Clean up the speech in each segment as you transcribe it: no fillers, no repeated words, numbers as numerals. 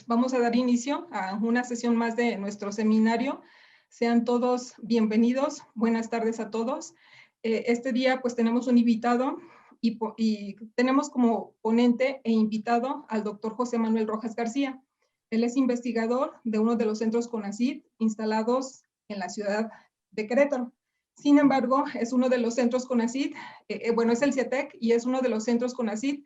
vamos a dar inicio a una sesión más de nuestro seminario. Sean todos bienvenidos. Buenas tardes a todos. Este día pues tenemos un invitado y tenemos como ponente e invitado al doctor José Manuel Rojas García. Él es investigador de uno de los centros CONACYT instalados en la ciudad de Querétaro. Sin embargo, es uno de los centros CONACYT, es el CIATEC y es uno de los centros CONACYT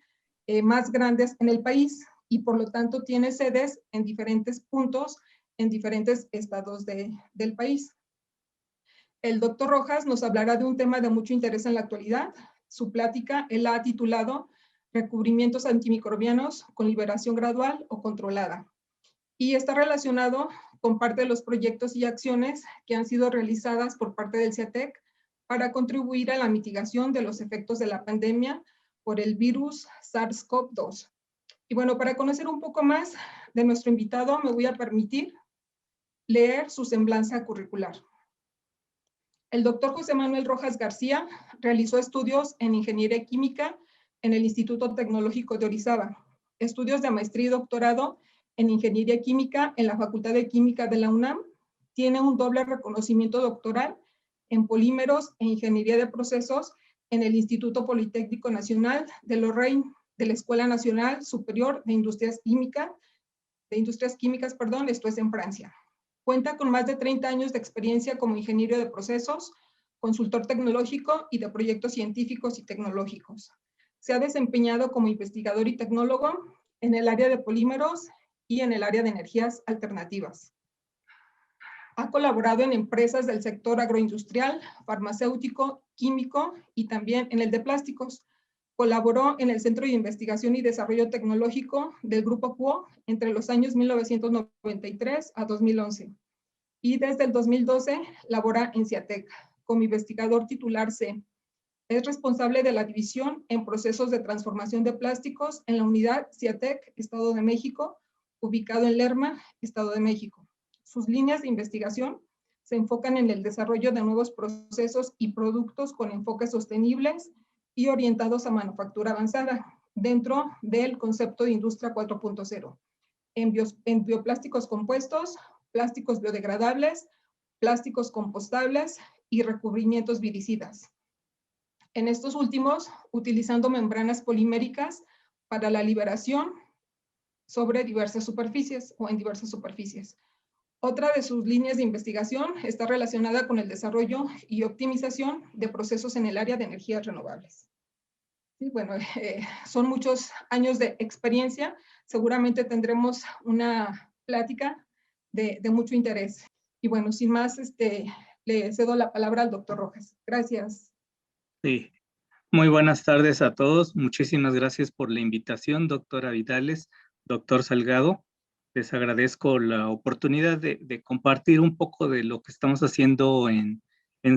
más grandes en el país y por lo tanto tiene sedes en diferentes puntos, en diferentes estados del país. El doctor Rojas nos hablará de un tema de mucho interés en la actualidad. Su plática él la ha titulado Recubrimientos antimicrobianos con liberación gradual o controlada. Y está relacionado con parte de los proyectos y acciones que han sido realizadas por parte del CIATEC para contribuir a la mitigación de los efectos de la pandemia por el virus SARS-CoV-2. Y bueno, para conocer un poco más de nuestro invitado, me voy a permitir leer su semblanza curricular. El doctor José Manuel Rojas García realizó estudios en Ingeniería Química en el Instituto Tecnológico de Orizaba, estudios de maestría y doctorado en Ingeniería Química en la Facultad de Química de la UNAM, tiene un doble reconocimiento doctoral en Polímeros e Ingeniería de Procesos en el Instituto Politécnico Nacional de Lorraine, de la Escuela Nacional Superior de Industrias Químicas, esto es en Francia. Cuenta con más de 30 años de experiencia como ingeniero de procesos, consultor tecnológico y de proyectos científicos y tecnológicos. Se ha desempeñado como investigador y tecnólogo en el área de polímeros y en el área de energías alternativas. Ha colaborado en empresas del sector agroindustrial, farmacéutico, químico y también en el de plásticos. Colaboró en el Centro de Investigación y Desarrollo Tecnológico del Grupo QO entre los años 1993 a 2011. Y desde el 2012 labora en CIATEC como investigador titular C. Es responsable de la división en procesos de transformación de plásticos en la unidad CIATEC, Estado de México, ubicado en Lerma, Estado de México. Sus líneas de investigación se enfocan en el desarrollo de nuevos procesos y productos con enfoques sostenibles y orientados a manufactura avanzada, dentro del concepto de Industria 4.0, en bioplásticos compuestos, plásticos biodegradables, plásticos compostables y recubrimientos viricidas. En estos últimos, utilizando membranas poliméricas para la liberación sobre diversas superficies o en diversas superficies. Otra de sus líneas de investigación está relacionada con el desarrollo y optimización de procesos en el área de energías renovables. Sí, bueno, son muchos años de experiencia. Seguramente tendremos una plática de mucho interés. Y bueno, sin más, le cedo la palabra al doctor Rojas. Gracias. Sí, muy buenas tardes a todos. Muchísimas gracias por la invitación, doctora Vidales, doctor Salgado. Les agradezco la oportunidad de compartir un poco de lo que estamos haciendo en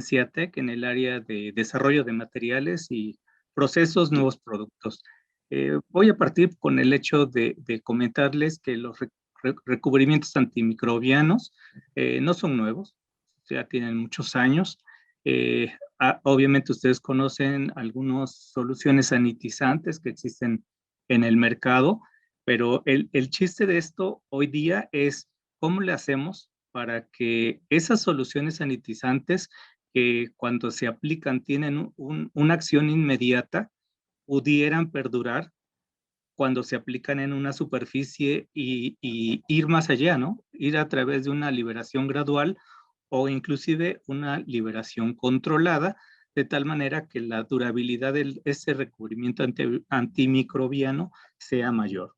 CIATEC, en el área de desarrollo de materiales y procesos, nuevos productos. Voy a partir con el hecho de comentarles que los recubrimientos antimicrobianos no son nuevos, ya tienen muchos años. Obviamente ustedes conocen algunas soluciones sanitizantes que existen en el mercado, pero el chiste de esto hoy día es cómo le hacemos para que esas soluciones sanitizantes que cuando se aplican tienen una acción inmediata, pudieran perdurar cuando se aplican en una superficie y ir más allá, ¿no? Ir a través de una liberación gradual o inclusive una liberación controlada, de tal manera que la durabilidad de ese recubrimiento antimicrobiano sea mayor.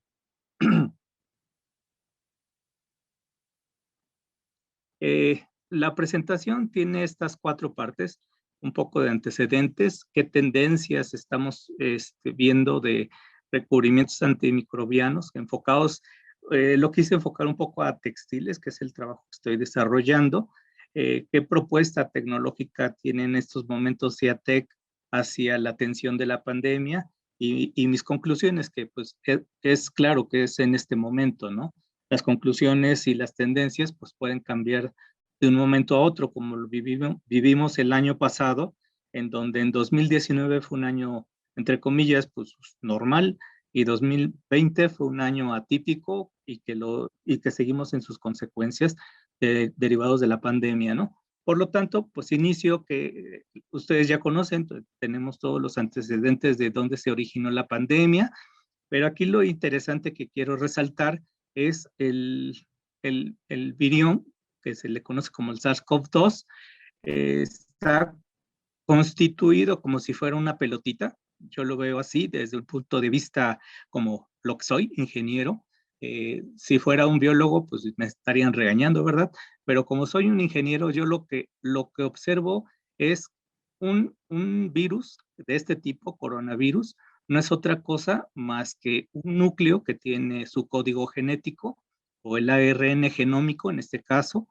La presentación tiene estas 4 partes, un poco de antecedentes, qué tendencias estamos viendo de recubrimientos antimicrobianos enfocados, lo quise enfocar un poco a textiles, que es el trabajo que estoy desarrollando, qué propuesta tecnológica tiene en estos momentos CIATEC hacia la atención de la pandemia y mis conclusiones, que pues es claro que es en este momento, ¿no? Las conclusiones y las tendencias pues pueden cambiar de un momento a otro, como lo vivimos el año pasado, en donde en 2019 fue un año, entre comillas, pues normal, y 2020 fue un año atípico y que seguimos en sus consecuencias derivados de la pandemia, ¿no? Por lo tanto, pues inicio que ustedes ya conocen, tenemos todos los antecedentes de dónde se originó la pandemia, pero aquí lo interesante que quiero resaltar es el virión, que se le conoce como el SARS-CoV-2, está constituido como si fuera una pelotita. Yo lo veo así desde un punto de vista como lo que soy, ingeniero. Si fuera un biólogo, pues me estarían regañando, ¿verdad? Pero como soy un ingeniero, yo lo que observo es un virus de este tipo, coronavirus, no es otra cosa más que un núcleo que tiene su código genético, o el ARN genómico en este caso,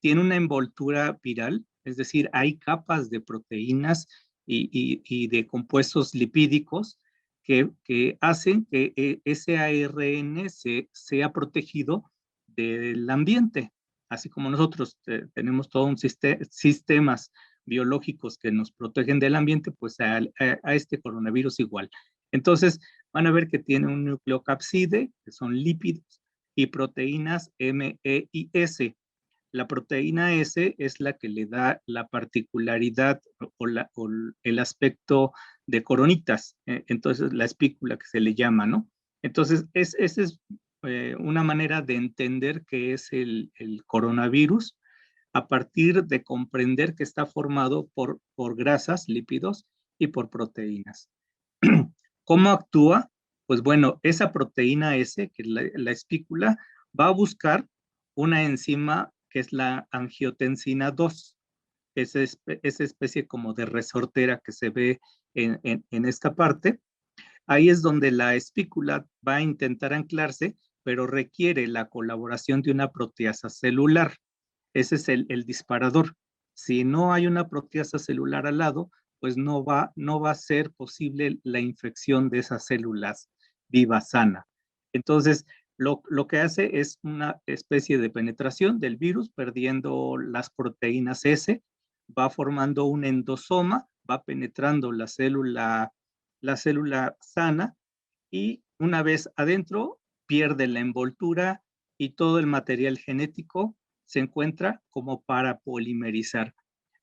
tiene una envoltura viral, es decir, hay capas de proteínas y de compuestos lipídicos que hacen que ese ARN sea protegido del ambiente, así como nosotros tenemos todo un sistemas biológicos que nos protegen del ambiente, pues a este coronavirus igual. Entonces, van a ver que tiene un nucleocapside, que son lípidos, y proteínas M, E y S. La proteína S es la que le da la particularidad o el aspecto de coronitas, entonces la espícula que se le llama, ¿no? Entonces, esa es una manera de entender qué es el coronavirus a partir de comprender que está formado por grasas, lípidos y por proteínas. ¿Cómo actúa? Pues bueno, esa proteína S, que es la espícula, va a buscar una enzima que es la angiotensina 2, esa especie como de resortera que se ve en esta parte. Ahí es donde la espícula va a intentar anclarse, pero requiere la colaboración de una proteasa celular. Ese es el disparador. Si no hay una proteasa celular al lado, pues no va a ser posible la infección de esas células vivas sana. Entonces, lo que hace es una especie de penetración del virus, perdiendo las proteínas S, va formando un endosoma, va penetrando la célula sana y una vez adentro pierde la envoltura y todo el material genético se encuentra como para polimerizar.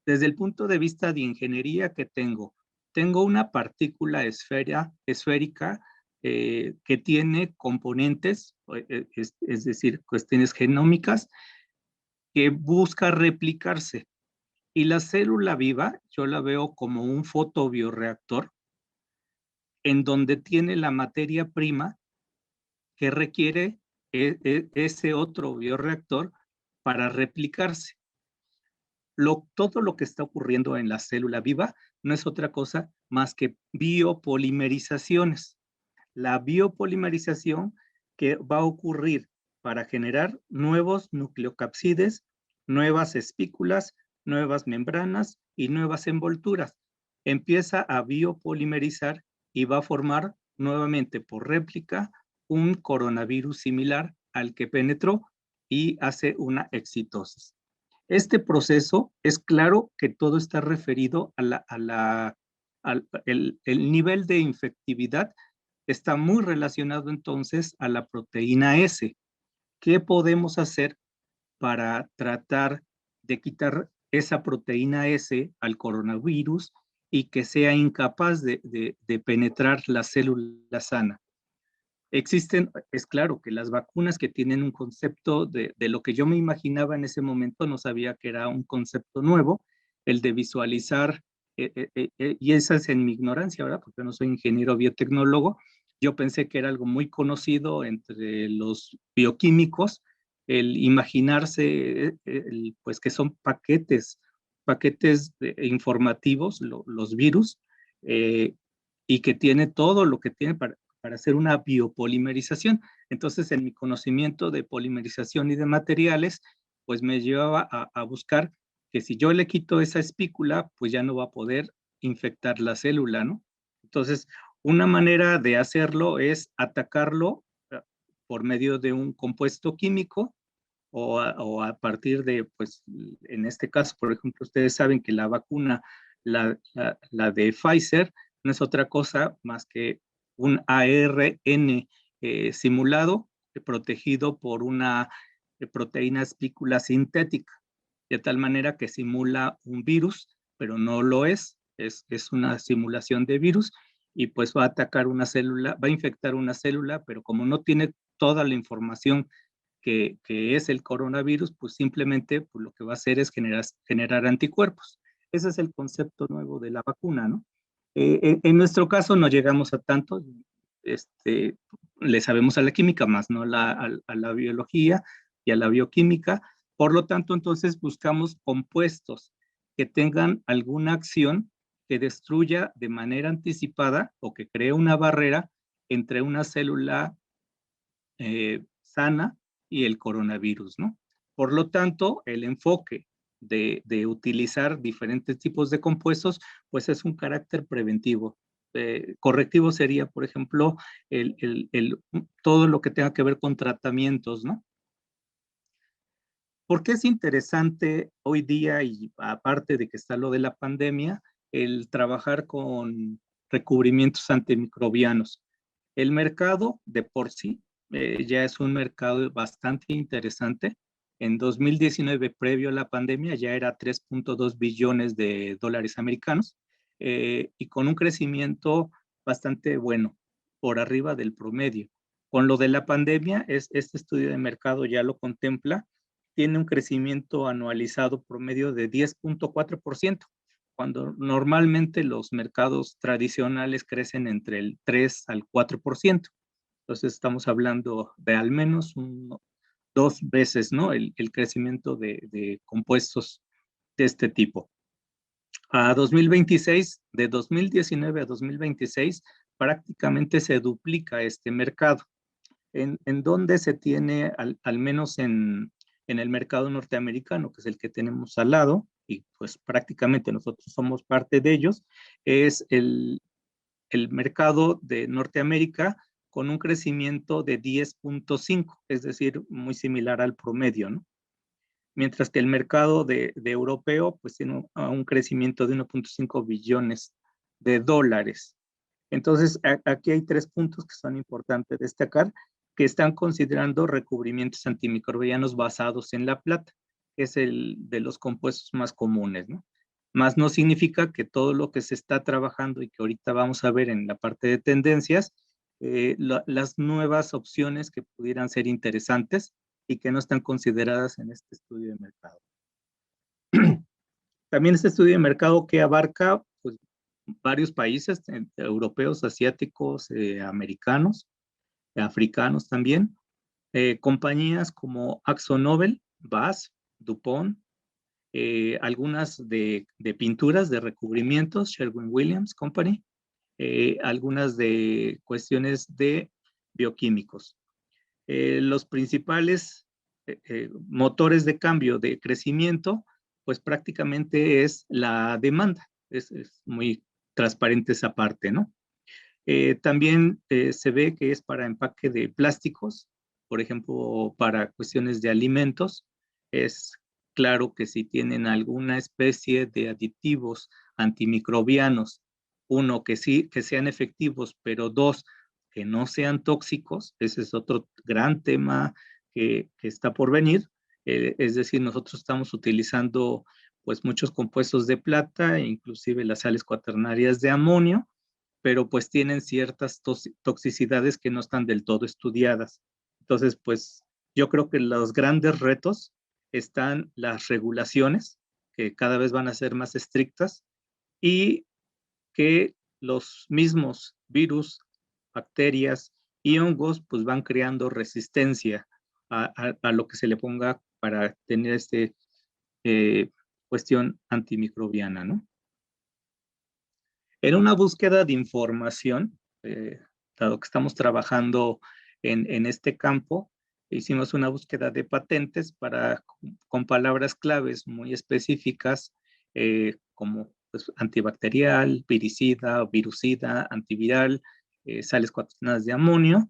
Desde el punto de vista de ingeniería que tengo una partícula esférica que tiene componentes, es decir, cuestiones genómicas, que busca replicarse. Y la célula viva, yo la veo como un fotobioreactor en donde tiene la materia prima que requiere ese otro bioreactor para replicarse. Todo lo que está ocurriendo en la célula viva no es otra cosa más que biopolimerizaciones. La biopolimerización que va a ocurrir para generar nuevos nucleocapsides, nuevas espículas, nuevas membranas y nuevas envolturas. Empieza a biopolimerizar y va a formar nuevamente por réplica un coronavirus similar al que penetró y hace una excitosis. Este proceso es claro que todo está referido al el nivel de infectividad está muy relacionado entonces a la proteína S. ¿Qué podemos hacer para tratar de quitar esa proteína S al coronavirus y que sea incapaz de penetrar la célula sana? Existen, es claro que las vacunas que tienen un concepto de lo que yo me imaginaba en ese momento, no sabía que era un concepto nuevo, el de visualizar, y esa es en mi ignorancia, ¿verdad? Porque no soy ingeniero biotecnólogo, yo pensé que era algo muy conocido entre los bioquímicos, el imaginarse, pues que son paquetes informativos, los virus, y que tiene todo lo que tiene para hacer una biopolimerización. Entonces, en mi conocimiento de polimerización y de materiales, pues me llevaba a buscar que si yo le quito esa espícula, pues ya no va a poder infectar la célula, ¿no? Entonces, una manera de hacerlo es atacarlo por medio de un compuesto químico o a partir de, pues, en este caso, por ejemplo, ustedes saben que la vacuna, la de Pfizer, no es otra cosa más que un ARN simulado protegido por una proteína espícula sintética, de tal manera que simula un virus, pero no lo es una simulación de virus, y pues va a atacar una célula, va a infectar una célula, pero como no tiene toda la información que es el coronavirus, pues simplemente pues, lo que va a hacer es generar anticuerpos. Ese es el concepto nuevo de la vacuna, ¿no? En nuestro caso no llegamos a tanto, le sabemos a la química, más no a la biología y a la bioquímica. Por lo tanto, entonces buscamos compuestos que tengan alguna acción que destruya de manera anticipada o que cree una barrera entre una célula sana y el coronavirus, ¿no? Por lo tanto, el enfoque de utilizar diferentes tipos de compuestos, pues es un carácter preventivo. Correctivo sería, por ejemplo, todo lo que tenga que ver con tratamientos, ¿no? ¿Por qué es interesante hoy día, y aparte de que está lo de la pandemia, el trabajar con recubrimientos antimicrobianos? El mercado de por sí ya es un mercado bastante interesante. En 2019, previo a la pandemia, ya era 3.2 billones de dólares americanos y con un crecimiento bastante bueno, por arriba del promedio. Con lo de la pandemia, este estudio de mercado ya lo contempla, tiene un crecimiento anualizado promedio de 10.4%, cuando normalmente los mercados tradicionales crecen entre el 3 al 4%. Entonces estamos hablando de al menos dos veces, ¿no? El crecimiento de compuestos de este tipo. A 2026, de 2019 a 2026, prácticamente se duplica este mercado. En donde se tiene, al menos en el mercado norteamericano, que es el que tenemos al lado, y pues prácticamente nosotros somos parte de ellos, es el mercado de Norteamérica con un crecimiento de 10.5, es decir, muy similar al promedio, ¿no? Mientras que el mercado de europeo pues tiene un crecimiento de 1.5 billones de dólares. Entonces, aquí hay 3 puntos que son importantes destacar, que están considerando recubrimientos antimicrobianos basados en la plata, que es el de los compuestos más comunes, ¿no? Más no significa que todo lo que se está trabajando y que ahorita vamos a ver en la parte de tendencias, las nuevas opciones que pudieran ser interesantes y que no están consideradas en este estudio de mercado. También este estudio de mercado que abarca pues, varios países europeos, asiáticos, americanos, africanos también, compañías como AkzoNobel, BASF, DuPont, algunas de pinturas, de recubrimientos, Sherwin-Williams Company, algunas de cuestiones de bioquímicos. Los principales motores de cambio de crecimiento, pues prácticamente es la demanda. Es muy transparente esa parte, ¿no? También se ve que es para empaque de plásticos, por ejemplo, para cuestiones de alimentos. Es claro que si tienen alguna especie de aditivos antimicrobianos, uno, que sí, que sean efectivos, pero dos, que no sean tóxicos, ese es otro gran tema que está por venir. Es decir, nosotros estamos utilizando pues muchos compuestos de plata, inclusive las sales cuaternarias de amonio, pero pues tienen ciertas toxicidades que no están del todo estudiadas. Entonces, pues yo creo que los grandes retos están las regulaciones, que cada vez van a ser más estrictas, y que los mismos virus, bacterias y hongos pues van creando resistencia a lo que se le ponga para tener cuestión antimicrobiana, ¿no? En una búsqueda de información, dado que estamos trabajando en este campo, hicimos una búsqueda de patentes con palabras claves muy específicas, como pues, antibacterial, viricida, virucida, antiviral, sales cuaternadas de amonio,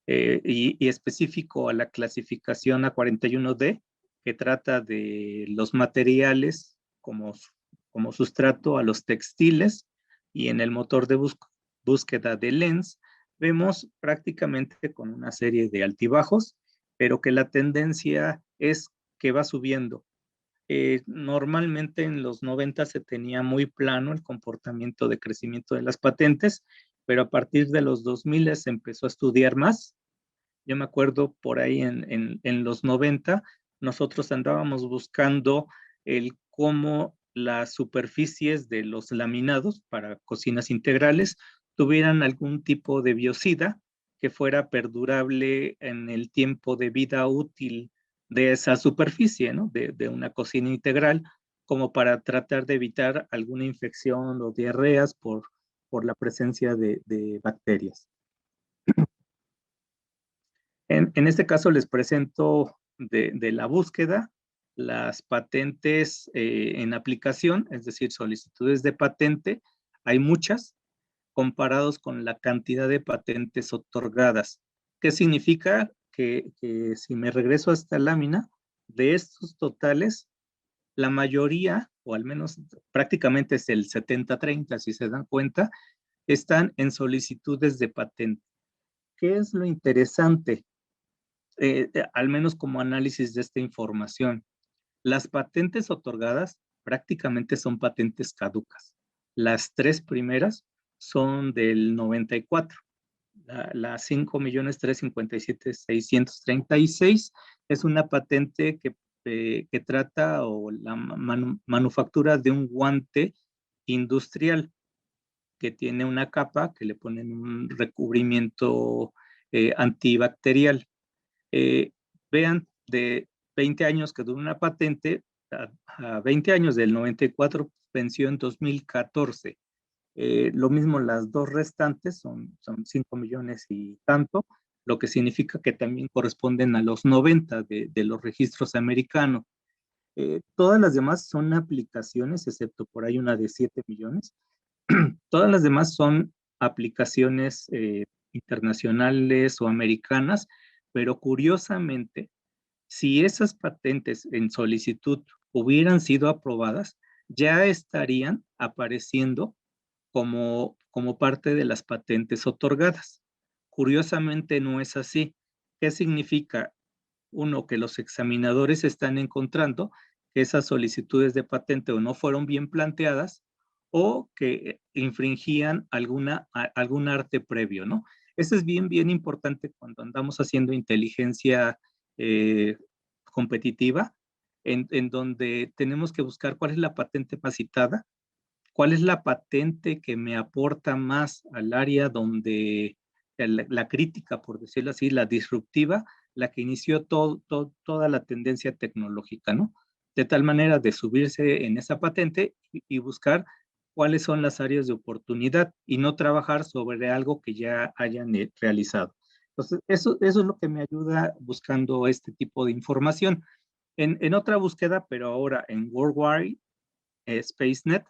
y específico a la clasificación A41D, que trata de los materiales como sustrato a los textiles, y en el motor de búsqueda de Lens vemos prácticamente con una serie de altibajos, pero que la tendencia es que va subiendo. Normalmente en los 90 se tenía muy plano el comportamiento de crecimiento de las patentes, pero a partir de los 2000 se empezó a estudiar más. Yo me acuerdo por ahí en los 90, nosotros andábamos buscando el cómo las superficies de los laminados para cocinas integrales tuvieran algún tipo de biocida que fuera perdurable en el tiempo de vida útil de esa superficie, ¿no? De una cocina integral, como para tratar de evitar alguna infección o diarreas por la presencia de bacterias. En este caso les presento de la búsqueda las patentes en aplicación, es decir, solicitudes de patente. Hay muchas comparados con la cantidad de patentes otorgadas. ¿Qué significa? Que si me regreso a esta lámina, de estos totales, la mayoría, o al menos prácticamente es el 70-30, si se dan cuenta, están en solicitudes de patente. ¿Qué es lo interesante? Al menos como análisis de esta información. Las patentes otorgadas prácticamente son patentes caducas. Las tres primeras son del 94. La 5.357.636 es una patente que trata o la manufactura de un guante industrial que tiene una capa que le ponen un recubrimiento antibacterial. Eh, Vean, de 20 años que duró una patente, a 20 años del 94 venció en 2014. Lo mismo las dos restantes, son 5 millones y tanto, lo que significa que también corresponden a los 90 de los registros americanos. Todas las demás son aplicaciones, excepto por ahí una de 7 millones. Todas las demás son aplicaciones internacionales o americanas, pero curiosamente, si esas patentes en solicitud hubieran sido aprobadas, ya estarían apareciendo como parte de las patentes otorgadas. Curiosamente no es así. ¿Qué significa? Uno, que los examinadores están encontrando que esas solicitudes de patente o no fueron bien planteadas o que infringían algún arte previo, ¿no? Eso es bien importante cuando andamos haciendo inteligencia eh, competitiva, en donde tenemos que buscar cuál es la patente más citada, cuál es la patente que me aporta más al área donde la crítica, por decirlo así, la disruptiva, la que inició toda la tendencia tecnológica, ¿no? De tal manera de subirse en esa patente y buscar cuáles son las áreas de oportunidad y no trabajar sobre algo que ya hayan realizado. Entonces, eso es lo que me ayuda buscando este tipo de información. En otra búsqueda, pero ahora en Worldwide SpaceNet,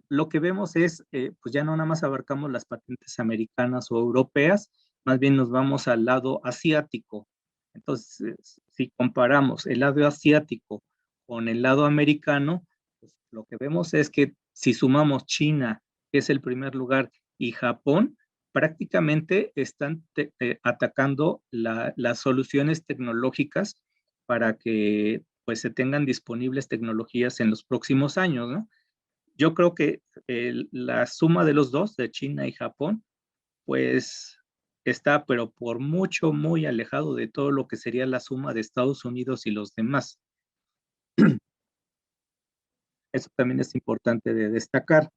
lo que vemos es, pues ya no nada más abarcamos las patentes americanas o europeas, más bien nos vamos al lado asiático. Entonces, si comparamos el lado asiático con el lado americano, pues lo que vemos es que si sumamos China, que es el primer lugar, y Japón, prácticamente están atacando las soluciones tecnológicas para que pues se tengan disponibles tecnologías en los próximos años, ¿no? Yo creo que la suma de los dos, de China y Japón, pues está, pero por mucho, muy alejado de todo lo que sería la suma de Estados Unidos y los demás. Eso también es importante de destacar.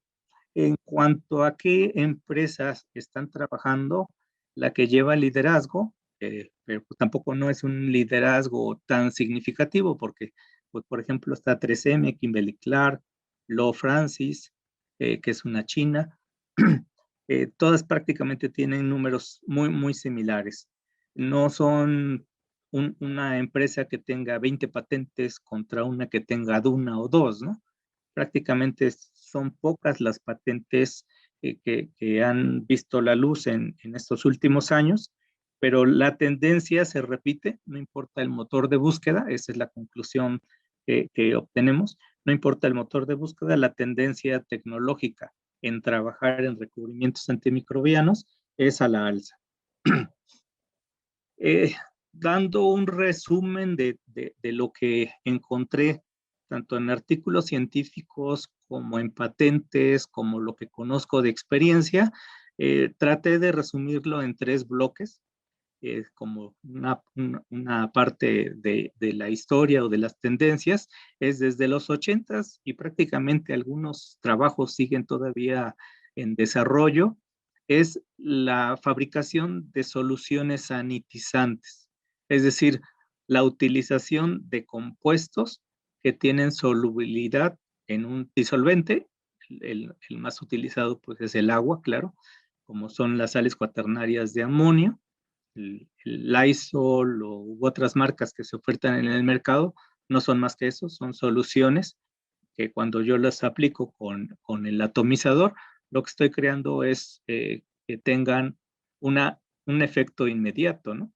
En cuanto a qué empresas están trabajando, la que lleva el liderazgo, pero pues tampoco no es un liderazgo tan significativo porque, pues, por ejemplo, está 3M, Kimberly-Clark, Lowe Francis, que es una china. Todas prácticamente tienen números muy similares. No son una empresa que tenga 20 patentes contra una que tenga una o dos, ¿no? Prácticamente son pocas las patentes que han visto la luz en estos últimos años, pero la tendencia se repite, no importa el motor de búsqueda, esa es la conclusión que obtenemos, no importa el motor de búsqueda, la tendencia tecnológica en trabajar en recubrimientos antimicrobianos es a la alza. Dando un resumen de lo que encontré, tanto en artículos científicos como en patentes, como lo que conozco de experiencia, traté de resumirlo en 3 bloques, como una parte de la historia o de las tendencias, es desde los 80s y prácticamente algunos trabajos siguen todavía en desarrollo, es la fabricación de soluciones sanitizantes, es decir, la utilización de compuestos que tienen solubilidad en un disolvente, el más utilizado pues es el agua, claro, como son las sales cuaternarias de amonio, el Lysol u otras marcas que se ofertan en el mercado, no son más que eso, son soluciones que cuando yo las aplico con el atomizador, lo que estoy creando es que tengan un efecto inmediato, ¿no?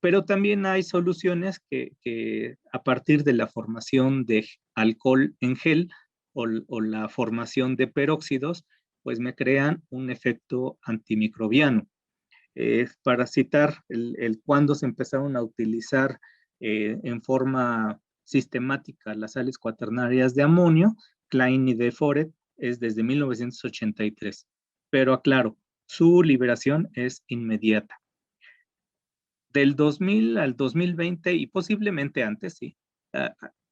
Pero también hay soluciones que a partir de la formación de alcohol en gel o la formación de peróxidos, pues me crean un efecto antimicrobiano. Para citar cuándo se empezaron a utilizar en forma sistemática las sales cuaternarias de amonio, Klein y de Foret, es desde 1983. Pero aclaro, su liberación es inmediata. Del 2000 al 2020 y posiblemente antes, sí,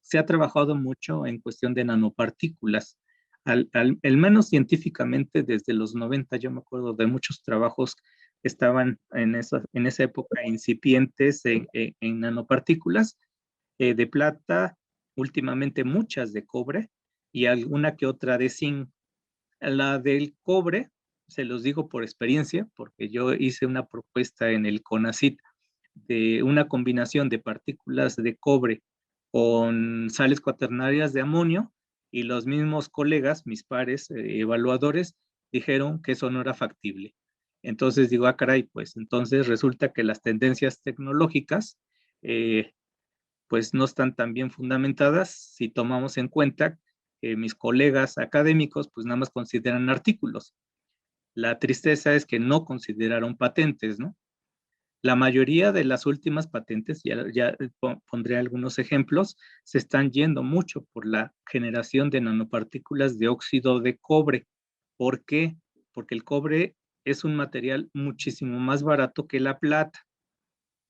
se ha trabajado mucho en cuestión de nanopartículas. Al menos científicamente, desde los 90, yo me acuerdo de muchos trabajos que estaban en esa época incipientes en nanopartículas de plata, últimamente muchas de cobre y alguna que otra de zinc. La del cobre, se los digo por experiencia, porque yo hice una propuesta en el CONACYT de una combinación de partículas de cobre con sales cuaternarias de amonio y los mismos colegas, mis pares evaluadores, dijeron que eso no era factible. Entonces digo, caray, pues entonces resulta que las tendencias tecnológicas pues no están tan bien fundamentadas si tomamos en cuenta que mis colegas académicos pues nada más consideran artículos. La tristeza es que no consideraron patentes, ¿no? La mayoría de las últimas patentes, ya pondré algunos ejemplos, se están yendo mucho por la generación de nanopartículas de óxido de cobre. ¿Por qué? Porque el cobre es un material muchísimo más barato que la plata.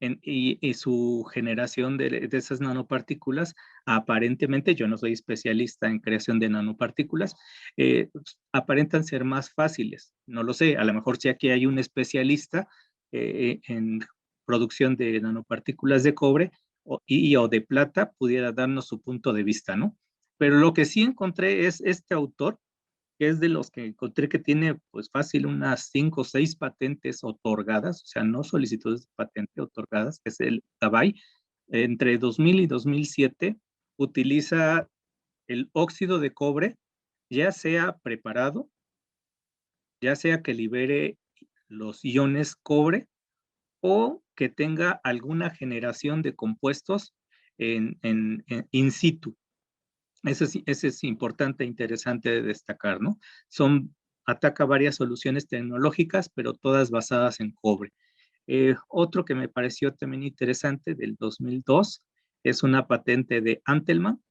Y su generación de esas nanopartículas, aparentemente, yo no soy especialista en creación de nanopartículas, aparentan ser más fáciles. No lo sé, a lo mejor si aquí hay un especialista en producción de nanopartículas de cobre o de plata, pudiera darnos su punto de vista, ¿no? Pero lo que sí encontré es este autor, que es de los que encontré que tiene pues fácil unas 5 o 6 patentes otorgadas, o sea, no solicitudes de patente otorgadas, que es el Tabay, entre 2000 y 2007 utiliza el óxido de cobre, ya sea preparado, ya sea que libere los iones cobre o que tenga alguna generación de compuestos en in situ. Ese es importante e interesante de destacar, ¿no? Ataca varias soluciones tecnológicas, pero todas basadas en cobre. Otro que me pareció también interesante del 2002 es una patente de Antelman,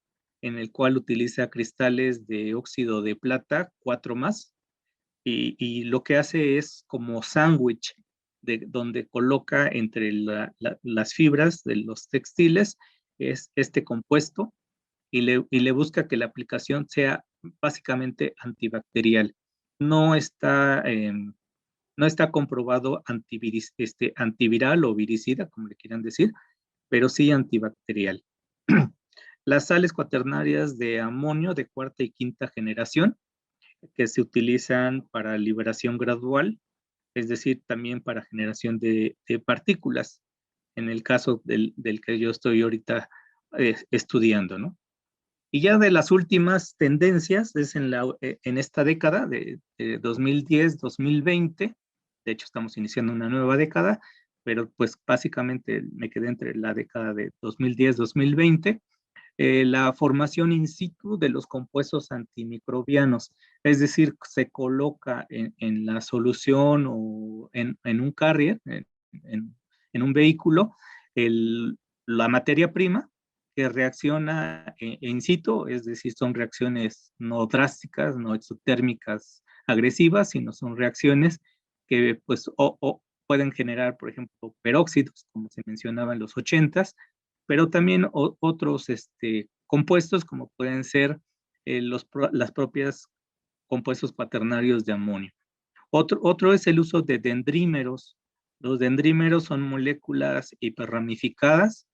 en el cual utiliza cristales de óxido de plata, 4 más, y lo que hace es como sándwich, donde coloca entre las fibras de los textiles es este compuesto y le busca que la aplicación sea básicamente antibacterial. No está, no está comprobado antiviral o viricida, como le quieran decir, pero sí antibacterial. Las sales cuaternarias de amonio de cuarta y quinta generación, que se utilizan para liberación gradual, es decir, también para generación de partículas, en el caso del que yo estoy ahorita estudiando, ¿no? Y ya de las últimas tendencias es en esta década de 2010-2020, de hecho estamos iniciando una nueva década, pero pues básicamente me quedé entre la década de 2010-2020, la formación in situ de los compuestos antimicrobianos, es decir, se coloca en la solución o en un carrier, en un vehículo, la materia prima que reacciona in situ, es decir, son reacciones no drásticas, no exotérmicas agresivas, sino son reacciones que pues o pueden generar, por ejemplo, peróxidos, como se mencionaba en los 80s, pero también otros compuestos como pueden ser las propias compuestos cuaternarios de amonio. Otro es el uso de dendrímeros. Los dendrímeros son moléculas hiperramificadas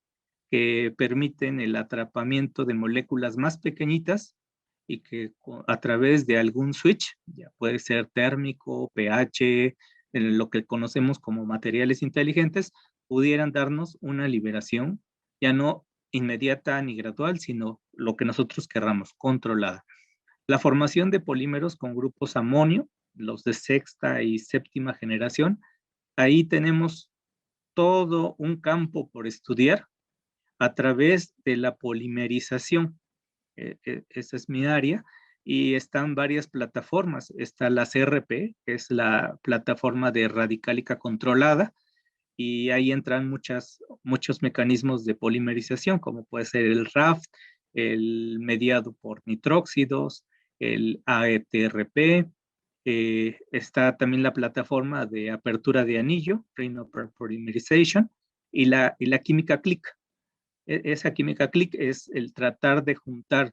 que permiten el atrapamiento de moléculas más pequeñitas y que a través de algún switch, ya puede ser térmico, pH, lo que conocemos como materiales inteligentes, pudieran darnos una liberación ya no inmediata ni gradual, sino lo que nosotros querramos, controlada. La formación de polímeros con grupos amonio, los de sexta y séptima generación, ahí tenemos todo un campo por estudiar a través de la polimerización. Esa es mi área. Y están varias plataformas. Está la CRP, que es la plataforma de radicálica controlada, y ahí entran muchos mecanismos de polimerización, como puede ser el RAFT, el mediado por nitróxidos, el AETRP, está también la plataforma de apertura de anillo, Ring Upper Polymerization, y la química click. Esa química click es el tratar de juntar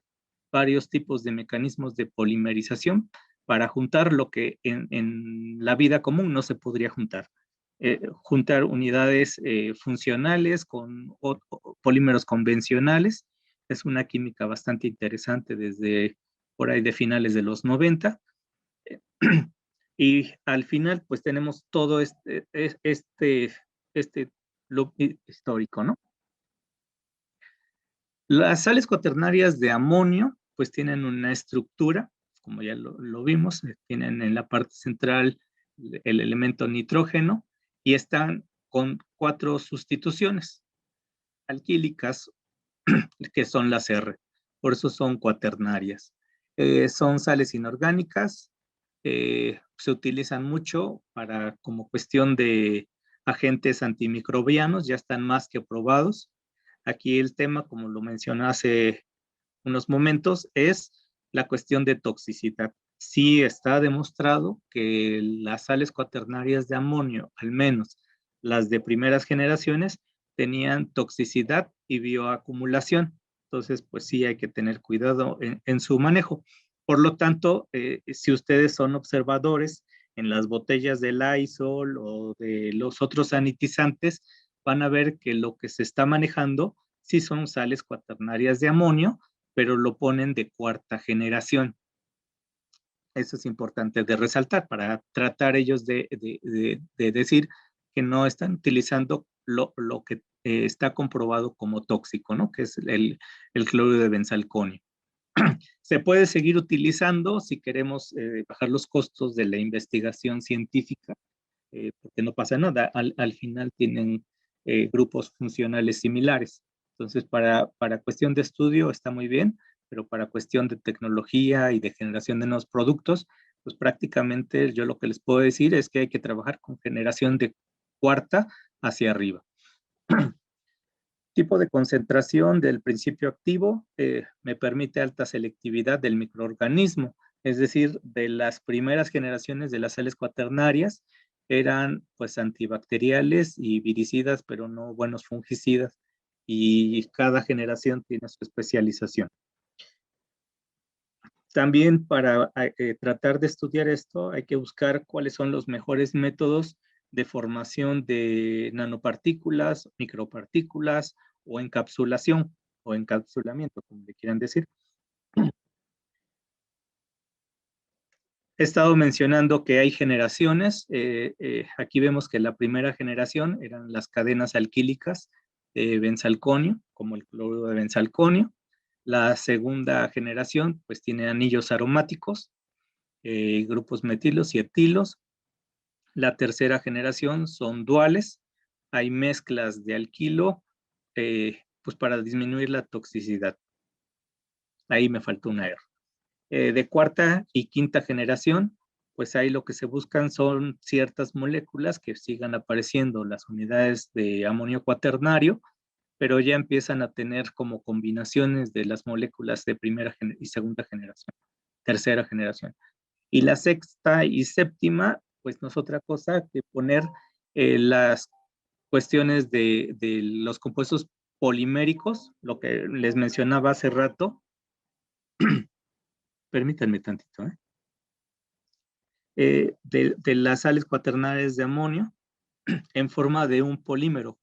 varios tipos de mecanismos de polimerización para juntar lo que en la vida común no se podría juntar. Juntar unidades funcionales con polímeros convencionales. Es una química bastante interesante desde por ahí de finales de los 90. Y al final, pues tenemos todo este loop histórico, ¿no? Las sales cuaternarias de amonio, pues tienen una estructura, como ya lo vimos, tienen en la parte central el elemento nitrógeno y están con 4 sustituciones alquílicas, que son las R. Por eso son cuaternarias. Son sales inorgánicas, se utilizan mucho como cuestión de agentes antimicrobianos, ya están más que probados. Aquí el tema, como lo mencioné hace unos momentos, es la cuestión de toxicidad. Sí está demostrado que las sales cuaternarias de amonio, al menos las de primeras generaciones, tenían toxicidad y bioacumulación. Entonces, pues sí hay que tener cuidado en su manejo. Por lo tanto, si ustedes son observadores en las botellas de Lysol o de los otros sanitizantes, van a ver que lo que se está manejando sí son sales cuaternarias de amonio, pero lo ponen de cuarta generación. Eso es importante de resaltar para tratar ellos de decir que no están utilizando lo que está comprobado como tóxico, ¿no? Que es el cloruro de benzalconio. Se puede seguir utilizando si queremos bajar los costos de la investigación científica, porque no pasa nada. Al final tienen grupos funcionales similares. Entonces, para cuestión de estudio está muy bien, pero para cuestión de tecnología y de generación de nuevos productos, pues prácticamente yo lo que les puedo decir es que hay que trabajar con generación de cuarta hacia arriba. Tipo de concentración del principio activo me permite alta selectividad del microorganismo, es decir, de las primeras generaciones de las sales cuaternarias eran pues antibacteriales y viricidas, pero no buenos fungicidas, y cada generación tiene su especialización. También para tratar de estudiar esto hay que buscar cuáles son los mejores métodos de formación de nanopartículas, micropartículas o encapsulación o encapsulamiento, como le quieran decir. He estado mencionando que hay generaciones. Aquí vemos que la primera generación eran las cadenas alquílicas de benzalconio, como el cloruro de benzalconio. La segunda generación, pues tiene anillos aromáticos, grupos metilos y etilos. La tercera generación son duales. Hay mezclas de alquilo, pues para disminuir la toxicidad. ahí me faltó una R. De cuarta y quinta generación, pues ahí lo que se buscan son ciertas moléculas que sigan apareciendo las unidades de amonio cuaternario, pero ya empiezan a tener como combinaciones de las moléculas de primera y segunda generación, tercera generación. Y la sexta y séptima, pues no es otra cosa que poner las cuestiones de los compuestos poliméricos, lo que les mencionaba hace rato. Permítanme tantito, de las sales cuaternarias de amonio en forma de un polímero,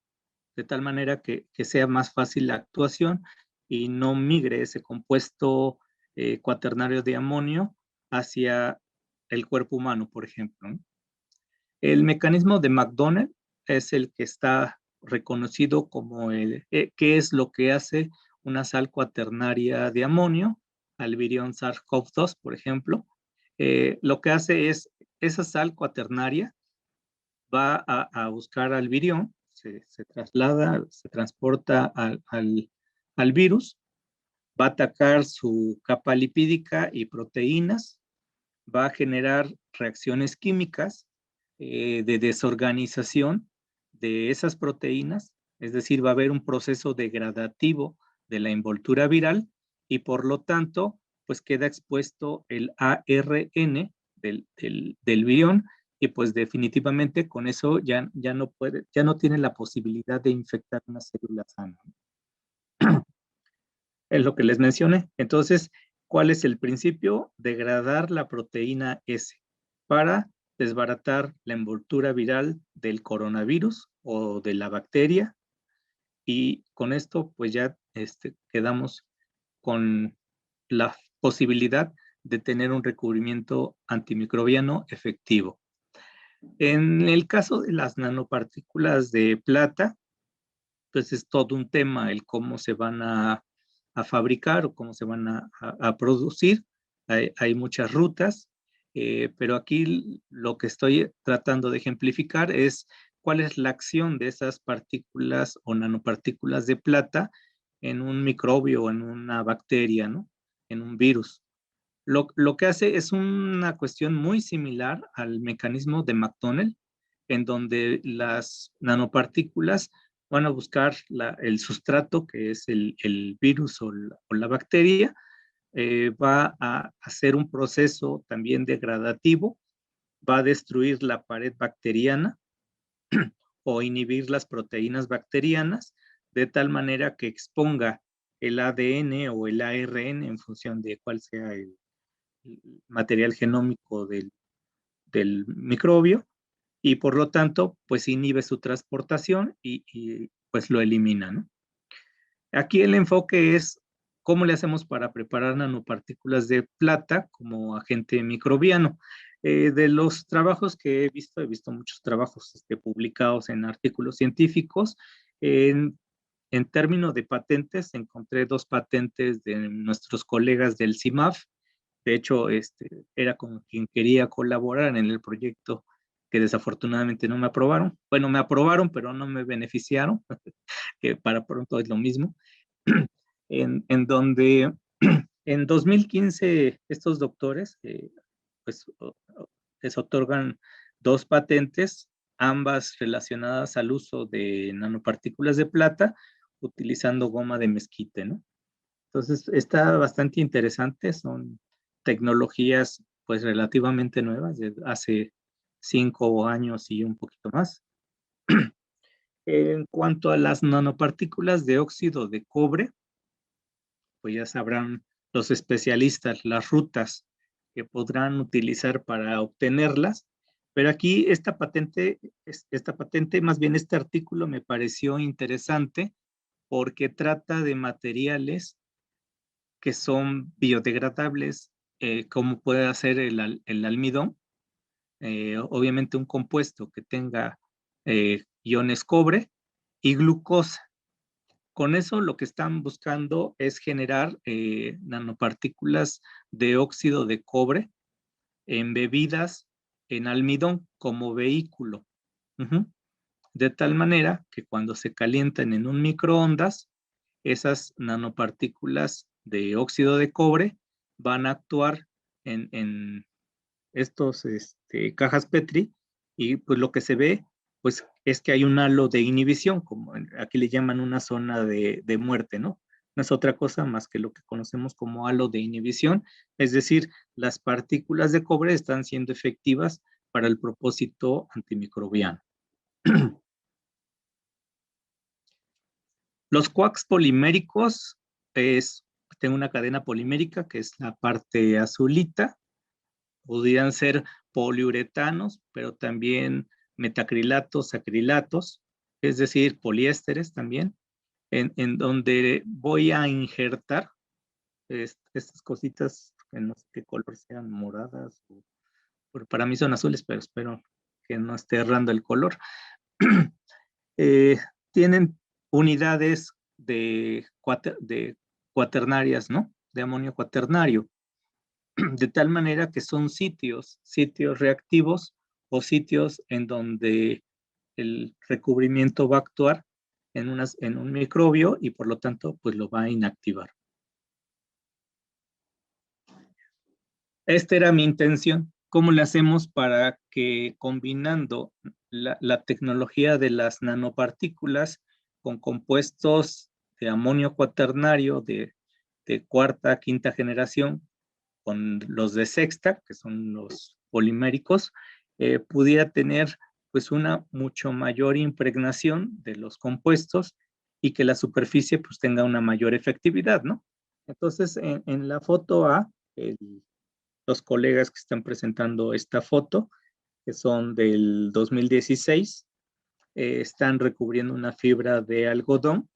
de tal manera que sea más fácil la actuación y no migre ese compuesto cuaternario de amonio hacia el cuerpo humano, por ejemplo, ¿no? El mecanismo de McDonnell es el que está reconocido como qué es lo que hace una sal cuaternaria de amonio, Albirión SARS-CoV-2, por ejemplo. Lo que hace es, esa sal cuaternaria va a buscar albirión, se traslada, se transporta al virus, va a atacar su capa lipídica y proteínas, va a generar reacciones químicas de desorganización de esas proteínas, es decir, va a haber un proceso degradativo de la envoltura viral y por lo tanto, pues queda expuesto el ARN del virión y pues definitivamente con eso ya no puede, ya no tiene la posibilidad de infectar una célula sana. Es lo que les mencioné. Entonces, ¿cuál es el principio? Degradar la proteína S para desbaratar la envoltura viral del coronavirus o de la bacteria. Y con esto, pues ya quedamos con la posibilidad de tener un recubrimiento antimicrobiano efectivo. En el caso de las nanopartículas de plata, pues es todo un tema el cómo se van a fabricar o cómo se van a producir. Hay muchas rutas, pero aquí lo que estoy tratando de ejemplificar es cuál es la acción de esas partículas o nanopartículas de plata en un microbio o en una bacteria, ¿no? En un virus. Lo que hace es una cuestión muy similar al mecanismo de McDonnell, en donde las nanopartículas van a buscar el sustrato, que es el virus o la bacteria, va a hacer un proceso también degradativo, va a destruir la pared bacteriana o inhibir las proteínas bacterianas, de tal manera que exponga el ADN o el ARN en función de cuál sea el material genómico del microbio y por lo tanto pues inhibe su transportación y pues lo elimina, ¿no? Aquí el enfoque es cómo le hacemos para preparar nanopartículas de plata como agente microbiano. De los trabajos que he visto muchos trabajos publicados en artículos científicos. En términos de patentes, encontré 2 patentes de nuestros colegas del CIMAF. De hecho, era con quien quería colaborar en el proyecto que desafortunadamente no me aprobaron. Bueno, me aprobaron, pero no me beneficiaron, que para pronto es lo mismo. En donde en 2015 estos doctores pues les otorgan 2 patentes, ambas relacionadas al uso de nanopartículas de plata utilizando goma de mezquite, ¿no? Entonces está bastante interesante, son tecnologías pues relativamente nuevas, de hace 5 años y un poquito más. En cuanto a las nanopartículas de óxido de cobre, pues ya sabrán los especialistas las rutas que podrán utilizar para obtenerlas, pero aquí esta patente, más bien este artículo me pareció interesante porque trata de materiales que son biodegradables, como puede ser el almidón, obviamente un compuesto que tenga iones cobre y glucosa. Con eso lo que están buscando es generar nanopartículas de óxido de cobre embebidas en almidón como vehículo. De tal manera que cuando se calientan en un microondas, esas nanopartículas de óxido de cobre van a actuar en estos cajas Petri, y pues lo que se ve pues es que hay un halo de inhibición, como aquí le llaman una zona de muerte, ¿no? No es otra cosa más que lo que conocemos como halo de inhibición, es decir, las partículas de cobre están siendo efectivas para el propósito antimicrobiano. Los quarks poliméricos tengo una cadena polimérica que es la parte azulita. Podrían ser poliuretanos, pero también metacrilatos, acrilatos, es decir, poliésteres también, en donde voy a injertar estas cositas que no sé qué color sean, moradas, para mí son azules, pero espero que no esté errando el color. Tienen unidades de cuaternarias, ¿no? De amonio cuaternario, de tal manera que son sitios reactivos o sitios en donde el recubrimiento va a actuar en un microbio y por lo tanto pues lo va a inactivar. Esta era mi intención. ¿Cómo le hacemos para que combinando la tecnología de las nanopartículas con compuestos de amonio cuaternario de cuarta, quinta generación, con los de sexta, que son los poliméricos, pudiera tener pues una mucho mayor impregnación de los compuestos y que la superficie pues tenga una mayor efectividad, ¿no? Entonces, en la foto A, los colegas que están presentando esta foto, que son del 2016, están recubriendo una fibra de algodón.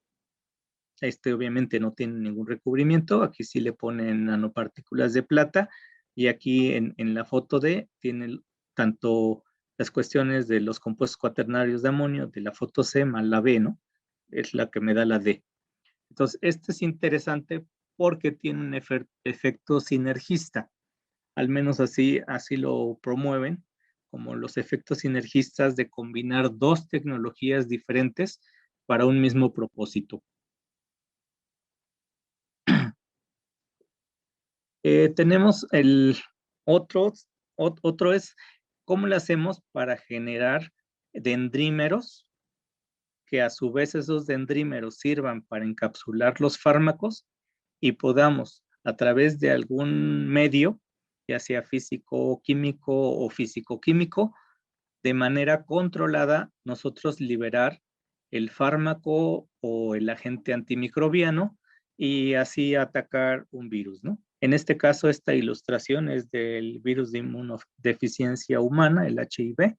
Obviamente no tiene ningún recubrimiento, aquí sí le ponen nanopartículas de plata, y aquí en la foto D tiene tanto las cuestiones de los compuestos cuaternarios de amonio de la foto C más la B, ¿no? Es la que me da la D. Entonces, este es interesante porque tiene un efecto sinergista, al menos así lo promueven, como los efectos sinergistas de combinar dos tecnologías diferentes para un mismo propósito. Tenemos el otro es cómo le hacemos para generar dendrímeros, que a su vez esos dendrímeros sirvan para encapsular los fármacos y podamos, a través de algún medio, ya sea físico-químico o físico-químico, de manera controlada, nosotros liberar el fármaco o el agente antimicrobiano y así atacar un virus, ¿no? En este caso, esta ilustración es del virus de inmunodeficiencia humana, el HIV,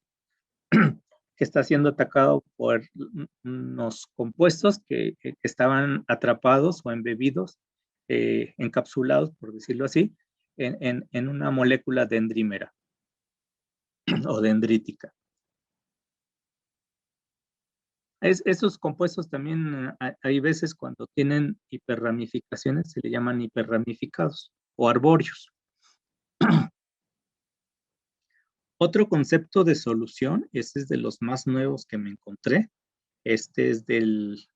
que está siendo atacado por unos compuestos que estaban atrapados o embebidos, encapsulados, por decirlo así, en una molécula dendrímera o dendrítica. Esos compuestos también hay veces cuando tienen hiperramificaciones, se le llaman hiperramificados o arbóreos. Otro concepto de solución, este es de los más nuevos que me encontré, este es del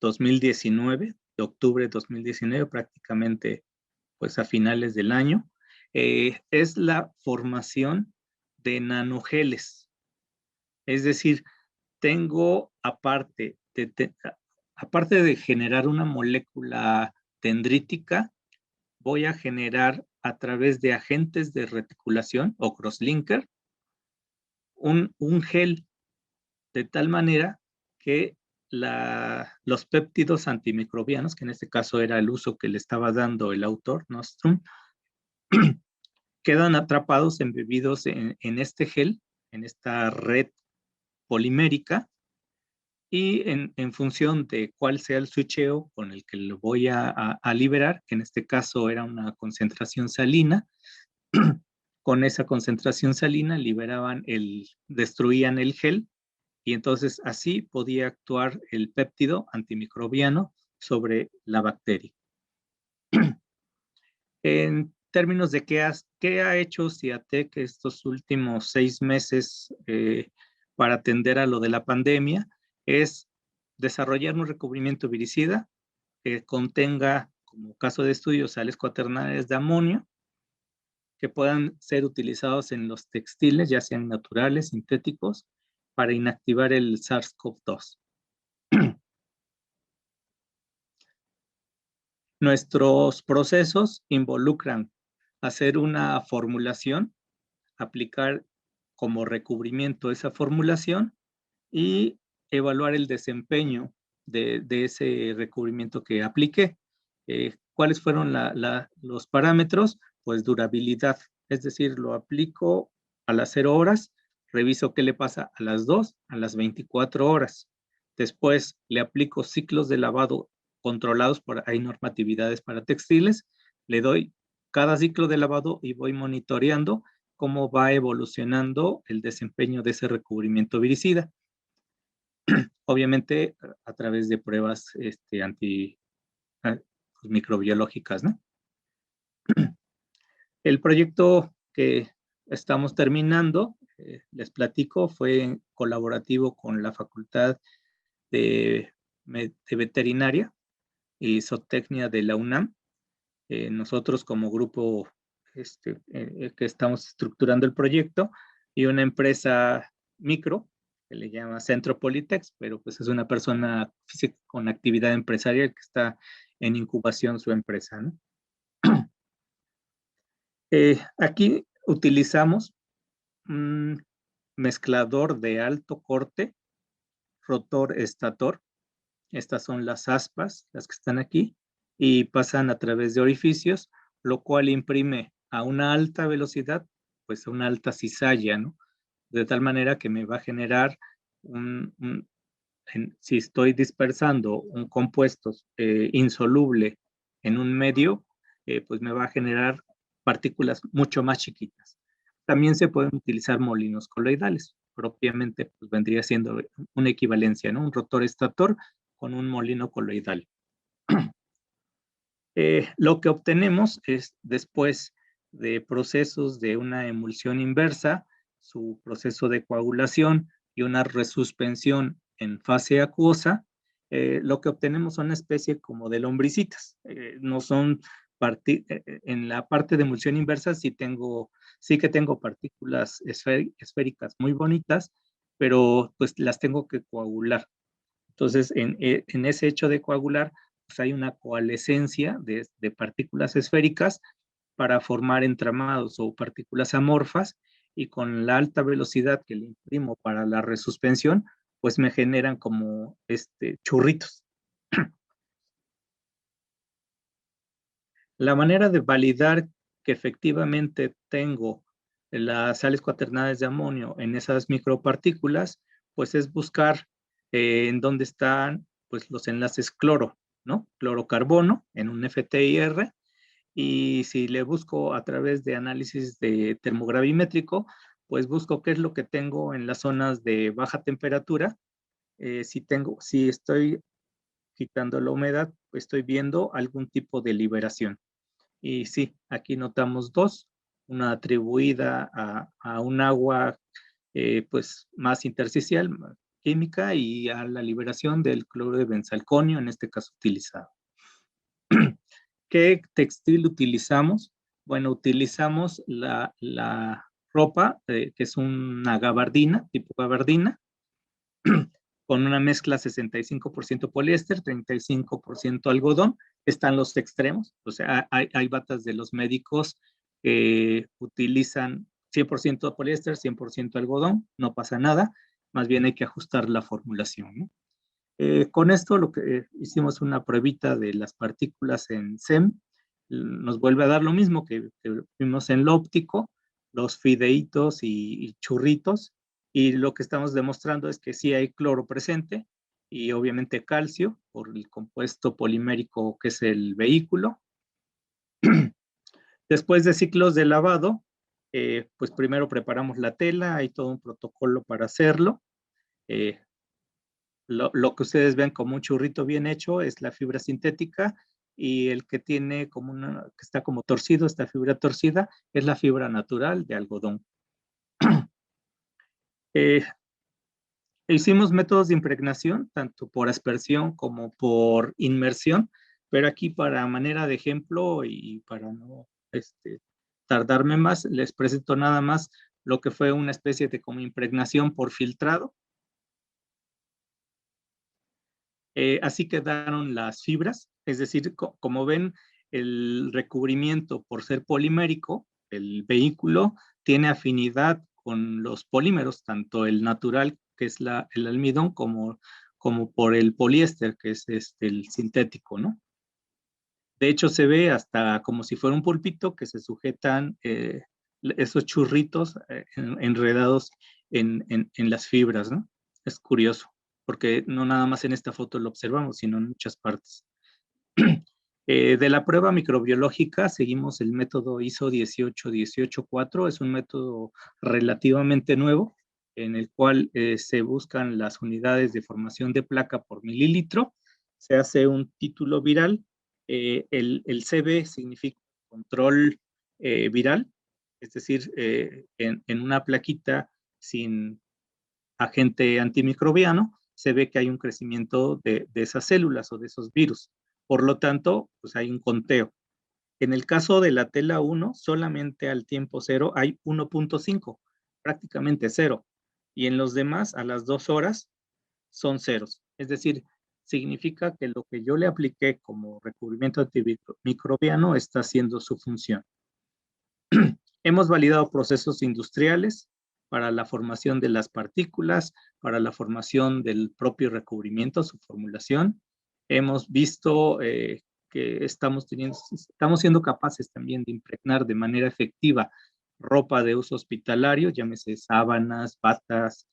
2019, de octubre de 2019, prácticamente pues a finales del año, es la formación de nanogeles. Es decir, tengo aparte de generar una molécula dendrítica, voy a generar a través de agentes de reticulación o crosslinker un gel, de tal manera que los péptidos antimicrobianos, que en este caso era el uso que le estaba dando el autor, Nostrum, quedan atrapados, embebidos en este gel, en esta red polimérica, y en función de cuál sea el switcheo con el que lo voy a liberar, que en este caso era una concentración salina, con esa concentración salina destruían el gel, y entonces así podía actuar el péptido antimicrobiano sobre la bacteria. En términos de qué ha hecho CIATEC estos últimos 6 meses para atender a lo de la pandemia, es desarrollar un recubrimiento viricida que contenga como caso de estudio, sales cuaternarias de amonio, que puedan ser utilizados en los textiles, ya sean naturales, sintéticos, para inactivar el SARS-CoV-2. Nuestros procesos involucran hacer una formulación, aplicar como recubrimiento esa formulación y evaluar el desempeño de ese recubrimiento que apliqué. ¿Cuáles fueron los parámetros? Pues durabilidad, es decir, lo aplico a las 0 horas, reviso qué le pasa a las 2, a las 24 horas. Después le aplico ciclos de lavado controlados, hay normatividades para textiles, le doy cada ciclo de lavado y voy monitoreando cómo va evolucionando el desempeño de ese recubrimiento viricida. Obviamente a través de pruebas microbiológicas, ¿no? El proyecto que estamos terminando, les platico, fue colaborativo con la Facultad de Veterinaria y Zootecnia de la UNAM. Nosotros como grupo que estamos estructurando el proyecto, y una empresa micro que le llama Centro Politex, pero pues es una persona física con actividad empresarial que está en incubación su empresa, ¿no? Aquí utilizamos un mezclador de alto corte, rotor estator. Estas son las aspas, las que están aquí, y pasan a través de orificios, lo cual imprime a una alta velocidad, pues a una alta cizalla, ¿no? De tal manera que me va a generar si estoy dispersando un compuesto insoluble en un medio, pues me va a generar partículas mucho más chiquitas. También se pueden utilizar molinos coloidales. Propiamente, pues vendría siendo una equivalencia, ¿no? Un rotor estator con un molino coloidal. Lo que obtenemos es, después de procesos de una emulsión inversa, su proceso de coagulación y una resuspensión en fase acuosa, lo que obtenemos son una especie como de lombricitas. No son en la parte de emulsión inversa sí que tengo partículas esféricas muy bonitas, pero pues las tengo que coagular. Entonces, en ese hecho de coagular, pues hay una coalescencia de partículas esféricas para formar entramados o partículas amorfas, y con la alta velocidad que le imprimo para la resuspensión, pues me generan como churritos. La manera de validar que efectivamente tengo las sales cuaternarias de amonio en esas micropartículas, pues es buscar en dónde están pues los enlaces cloro, ¿no? Clorocarbono en un FTIR, y si le busco a través de análisis de termogravimétrico, pues busco qué es lo que tengo en las zonas de baja temperatura. Si estoy quitando la humedad, pues estoy viendo algún tipo de liberación. Y sí, aquí notamos dos, una atribuida a un agua pues más intersticial, más química, y a la liberación del cloro de benzalconio, en este caso utilizado. ¿Qué textil utilizamos? Bueno, utilizamos la ropa, que es una gabardina, tipo gabardina, con una mezcla 65% poliéster, 35% algodón. Están los extremos, o sea, hay batas de los médicos que utilizan 100% poliéster, 100% algodón, no pasa nada, más bien hay que ajustar la formulación, ¿no? Con esto lo que hicimos una pruebita de las partículas en SEM, nos vuelve a dar lo mismo que vimos en lo óptico, los fideitos y churritos, y lo que estamos demostrando es que sí hay cloro presente, y obviamente calcio por el compuesto polimérico que es el vehículo. Después de ciclos de lavado, pues primero preparamos la tela, hay todo un protocolo para hacerlo. Lo que ustedes ven como un churrito bien hecho es la fibra sintética, y el que tiene que está como torcido, esta fibra torcida, es la fibra natural de algodón. Hicimos métodos de impregnación, tanto por aspersión como por inmersión, Pero aquí para manera de ejemplo y para no tardarme más, les presento nada más lo que fue una especie de como impregnación por filtrado. Así quedaron las fibras, es decir, como ven, el recubrimiento por ser polimérico, el vehículo tiene afinidad con los polímeros, tanto el natural, que es el almidón, como por el poliéster, que es el sintético, ¿no? De hecho, se ve hasta como si fuera un pulpito que se sujetan esos churritos enredados en las fibras, ¿no? Es curioso, porque no nada más en esta foto lo observamos, sino en muchas partes. De la prueba microbiológica seguimos el método ISO 18184, es un método relativamente nuevo en el cual se buscan las unidades de formación de placa por mililitro, se hace un título viral, el CB significa control viral, es decir, en una plaquita sin agente antimicrobiano, se ve que hay un crecimiento de esas células o de esos virus. Por lo tanto, pues hay un conteo. En el caso de la tela 1, solamente al tiempo 0 hay 1.5, prácticamente 0. Y en los demás, a las 2 horas, son ceros. Es decir, significa que lo que yo le apliqué como recubrimiento antimicrobiano está haciendo su función. Hemos validado procesos industriales para la formación de las partículas, para la formación del propio recubrimiento, su formulación. Hemos visto que estamos siendo capaces también de impregnar de manera efectiva ropa de uso hospitalario, llámese sábanas, batas,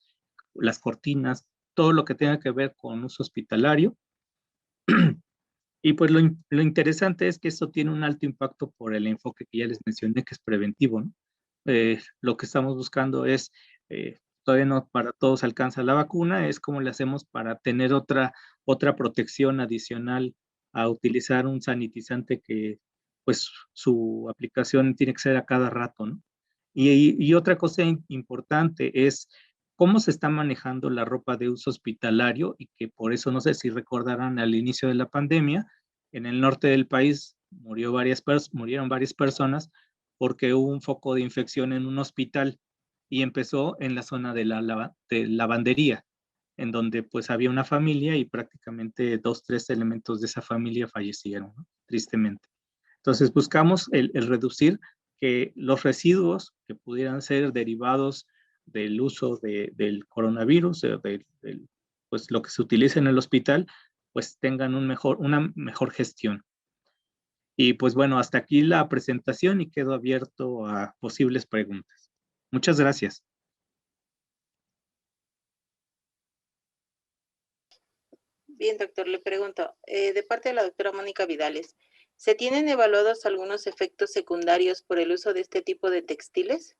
las cortinas, todo lo que tenga que ver con uso hospitalario. Y pues lo interesante es que esto tiene un alto impacto por el enfoque que ya les mencioné, que es preventivo, ¿no? Lo que estamos buscando es, todavía no para todos alcanza la vacuna, es cómo le hacemos para tener otra protección adicional a utilizar un sanitizante que pues su aplicación tiene que ser a cada rato, ¿no? Y otra cosa importante es cómo se está manejando la ropa de uso hospitalario y que por eso no sé si recordarán al inicio de la pandemia, en el norte del país murieron varias personas porque hubo un foco de infección en un hospital y empezó en la zona de de lavandería, en donde pues había una familia y prácticamente 2, 3 elementos de esa familia fallecieron, ¿no? Tristemente. Entonces buscamos el reducir que los residuos que pudieran ser derivados del uso del coronavirus, pues lo que se utiliza en el hospital, pues tengan una mejor gestión. Y pues bueno, hasta aquí la presentación y quedo abierto a posibles preguntas. Muchas gracias. Bien, doctor, le pregunto, de parte de la doctora Mónica Vidales, ¿se tienen evaluados algunos efectos secundarios por el uso de este tipo de textiles?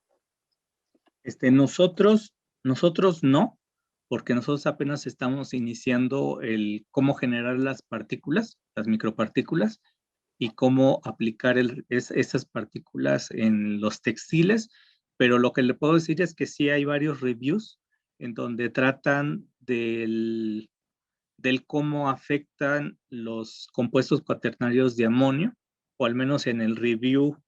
Nosotros no, porque nosotros apenas estamos iniciando el cómo generar las partículas, las micropartículas, y cómo aplicar esas partículas en los textiles, pero lo que le puedo decir es que sí hay varios reviews en donde tratan del cómo afectan los compuestos cuaternarios de amonio, o al menos en el review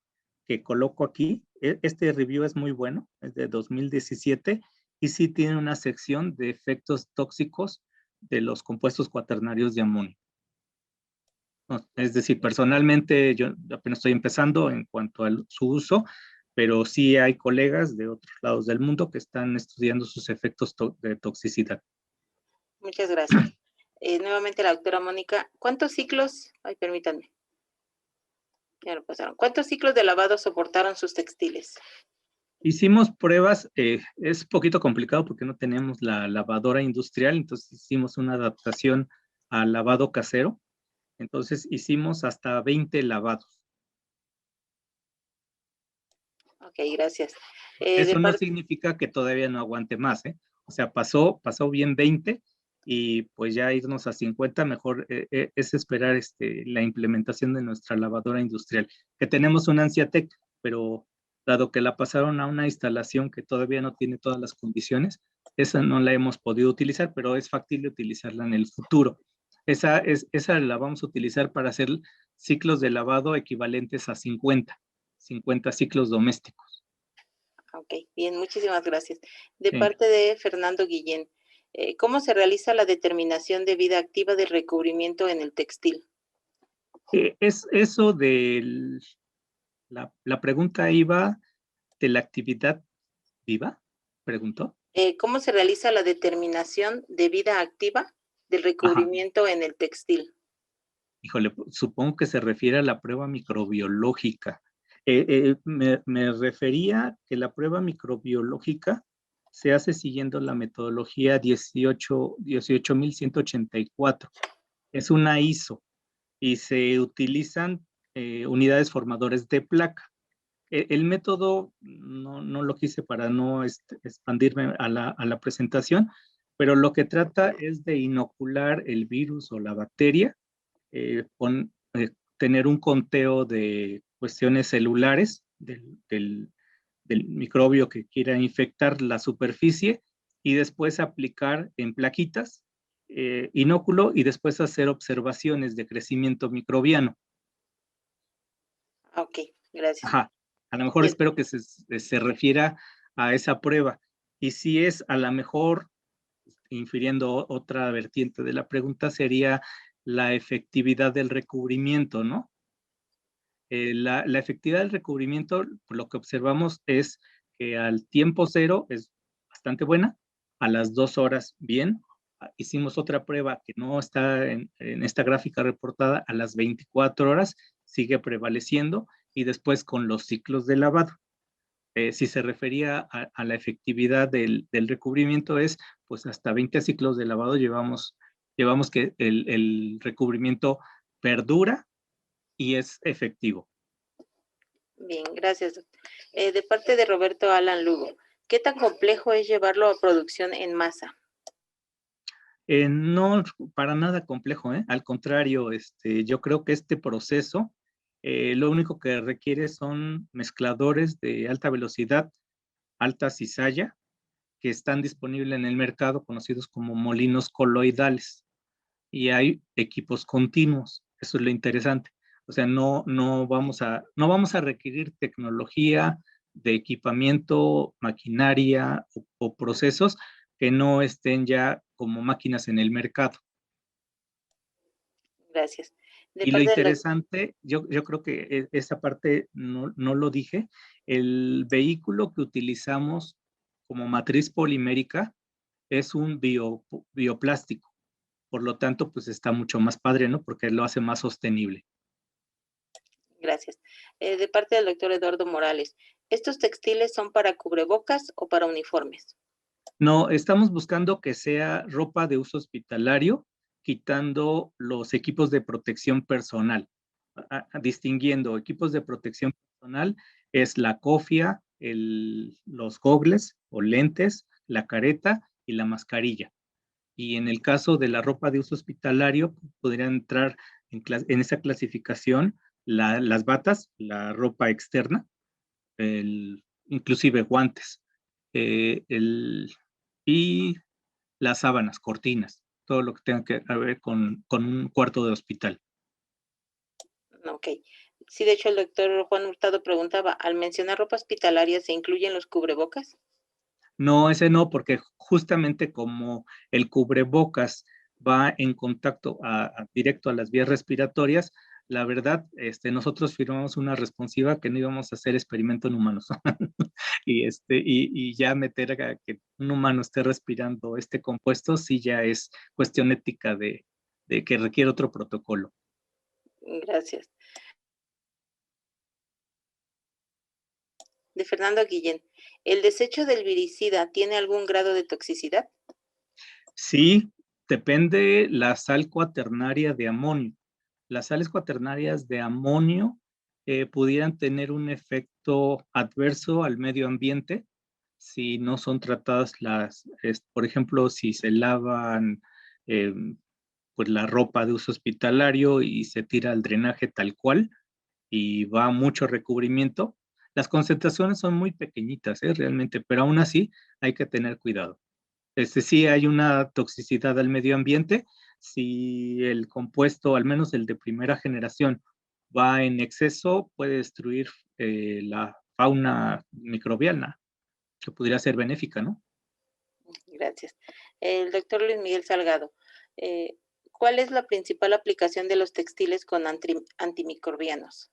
que coloco aquí. Este review es muy bueno, es de 2017, y sí tiene una sección de efectos tóxicos de los compuestos cuaternarios de amonio. Es decir, personalmente yo apenas estoy empezando en cuanto a su uso, pero sí hay colegas de otros lados del mundo que están estudiando sus efectos de toxicidad. Muchas gracias. Nuevamente la doctora Mónica, ¿cuántos ciclos, permítanme, ya lo pasaron, cuántos ciclos de lavado soportaron sus textiles? Hicimos pruebas, es un poquito complicado porque no tenemos la lavadora industrial, entonces hicimos una adaptación al lavado casero. Entonces hicimos hasta 20 lavados. Ok, gracias. Eso no significa que todavía no aguante más, ¿eh? O sea, pasó bien 20 y pues ya irnos a 50, mejor es esperar la implementación de nuestra lavadora industrial, que tenemos una Anciatec, pero dado que la pasaron a una instalación que todavía no tiene todas las condiciones, esa no la hemos podido utilizar, pero es factible utilizarla en el futuro. Esa la vamos a utilizar para hacer ciclos de lavado equivalentes a 50 ciclos domésticos. Ok, bien, muchísimas gracias. De Sí. parte de Fernando Guillén, ¿cómo se realiza la determinación de vida activa del recubrimiento en el textil? Es eso la pregunta iba de la actividad viva, preguntó. ¿Cómo se realiza la determinación de vida activa del Ajá. recubrimiento en el textil? Híjole, supongo que se refiere a la prueba microbiológica. Me refería que la prueba microbiológica se hace siguiendo la metodología 18184. Es una ISO y se utilizan unidades formadores de placa. El método no lo quise para no expandirme a la presentación, pero lo que trata es de inocular el virus o la bacteria, tener un conteo de cuestiones celulares del microbio que quiera infectar la superficie y después aplicar en plaquitas inóculo y después hacer observaciones de crecimiento microbiano. Ok, gracias. Ajá. A lo mejor Bien. espero que se refiera a esa prueba. Y si es a lo mejor, infiriendo otra vertiente de la pregunta, sería la efectividad del recubrimiento, ¿no? La efectividad del recubrimiento, lo que observamos es que al tiempo cero es bastante buena, a las 2 horas bien. Hicimos otra prueba que no está en esta gráfica reportada, a las 24 horas sigue prevaleciendo y después con los ciclos de lavado. Si se refería a la efectividad del recubrimiento es, pues hasta 20 ciclos de lavado llevamos que el recubrimiento perdura y es efectivo. Bien, gracias, doctor. De parte de Roberto Alan Lugo, ¿qué tan complejo es llevarlo a producción en masa? No, para nada complejo, ¿eh? Al contrario, yo creo que este proceso lo único que requiere son mezcladores de alta velocidad, alta cizalla, que están disponibles en el mercado, conocidos como molinos coloidales. Y hay equipos continuos, eso es lo interesante. O sea, no vamos a requerir tecnología de equipamiento, maquinaria o procesos que no estén ya como máquinas en el mercado. Gracias. De Y lo parte de la... interesante, yo creo que esa parte no lo dije, el vehículo que utilizamos como matriz polimérica es un bioplástico. Por lo tanto, pues está mucho más padre, ¿no? Porque lo hace más sostenible. Gracias. De parte del doctor Eduardo Morales, ¿estos textiles son para cubrebocas o para uniformes? No, estamos buscando que sea ropa de uso hospitalario, quitando los equipos de protección personal. Distinguiendo equipos de protección personal es la cofia, los gogles o lentes, la careta y la mascarilla. Y en el caso de la ropa de uso hospitalario, podrían entrar en esa clasificación las batas, la ropa externa, inclusive guantes, y las sábanas, cortinas, todo lo que tenga que ver con un cuarto de hospital. Ok. Sí, de hecho, el doctor Juan Hurtado preguntaba, ¿al mencionar ropa hospitalaria se incluyen los cubrebocas? No, ese no, porque justamente como el cubrebocas va en contacto directo a las vías respiratorias, la verdad, nosotros firmamos una responsiva que no íbamos a hacer experimento en humanos. y ya meter a que un humano esté respirando este compuesto, sí ya es cuestión ética de que requiere otro protocolo. Gracias. De Fernando Guillén, ¿el desecho del viricida tiene algún grado de toxicidad? Sí, depende la sal cuaternaria de amonio. Las sales cuaternarias de amonio pudieran tener un efecto adverso al medio ambiente si no son tratadas por ejemplo, si se lavan pues la ropa de uso hospitalario y se tira al drenaje tal cual y va mucho recubrimiento. Las concentraciones son muy pequeñitas, realmente, pero aún así hay que tener cuidado. Sí hay una toxicidad al medio ambiente, Si el compuesto, al menos el de primera generación, va en exceso, puede destruir la fauna microbiana, que podría ser benéfica, ¿no? Gracias. El doctor Luis Miguel Salgado, eh, ¿cuál es la principal aplicación de los textiles con antimicrobianos?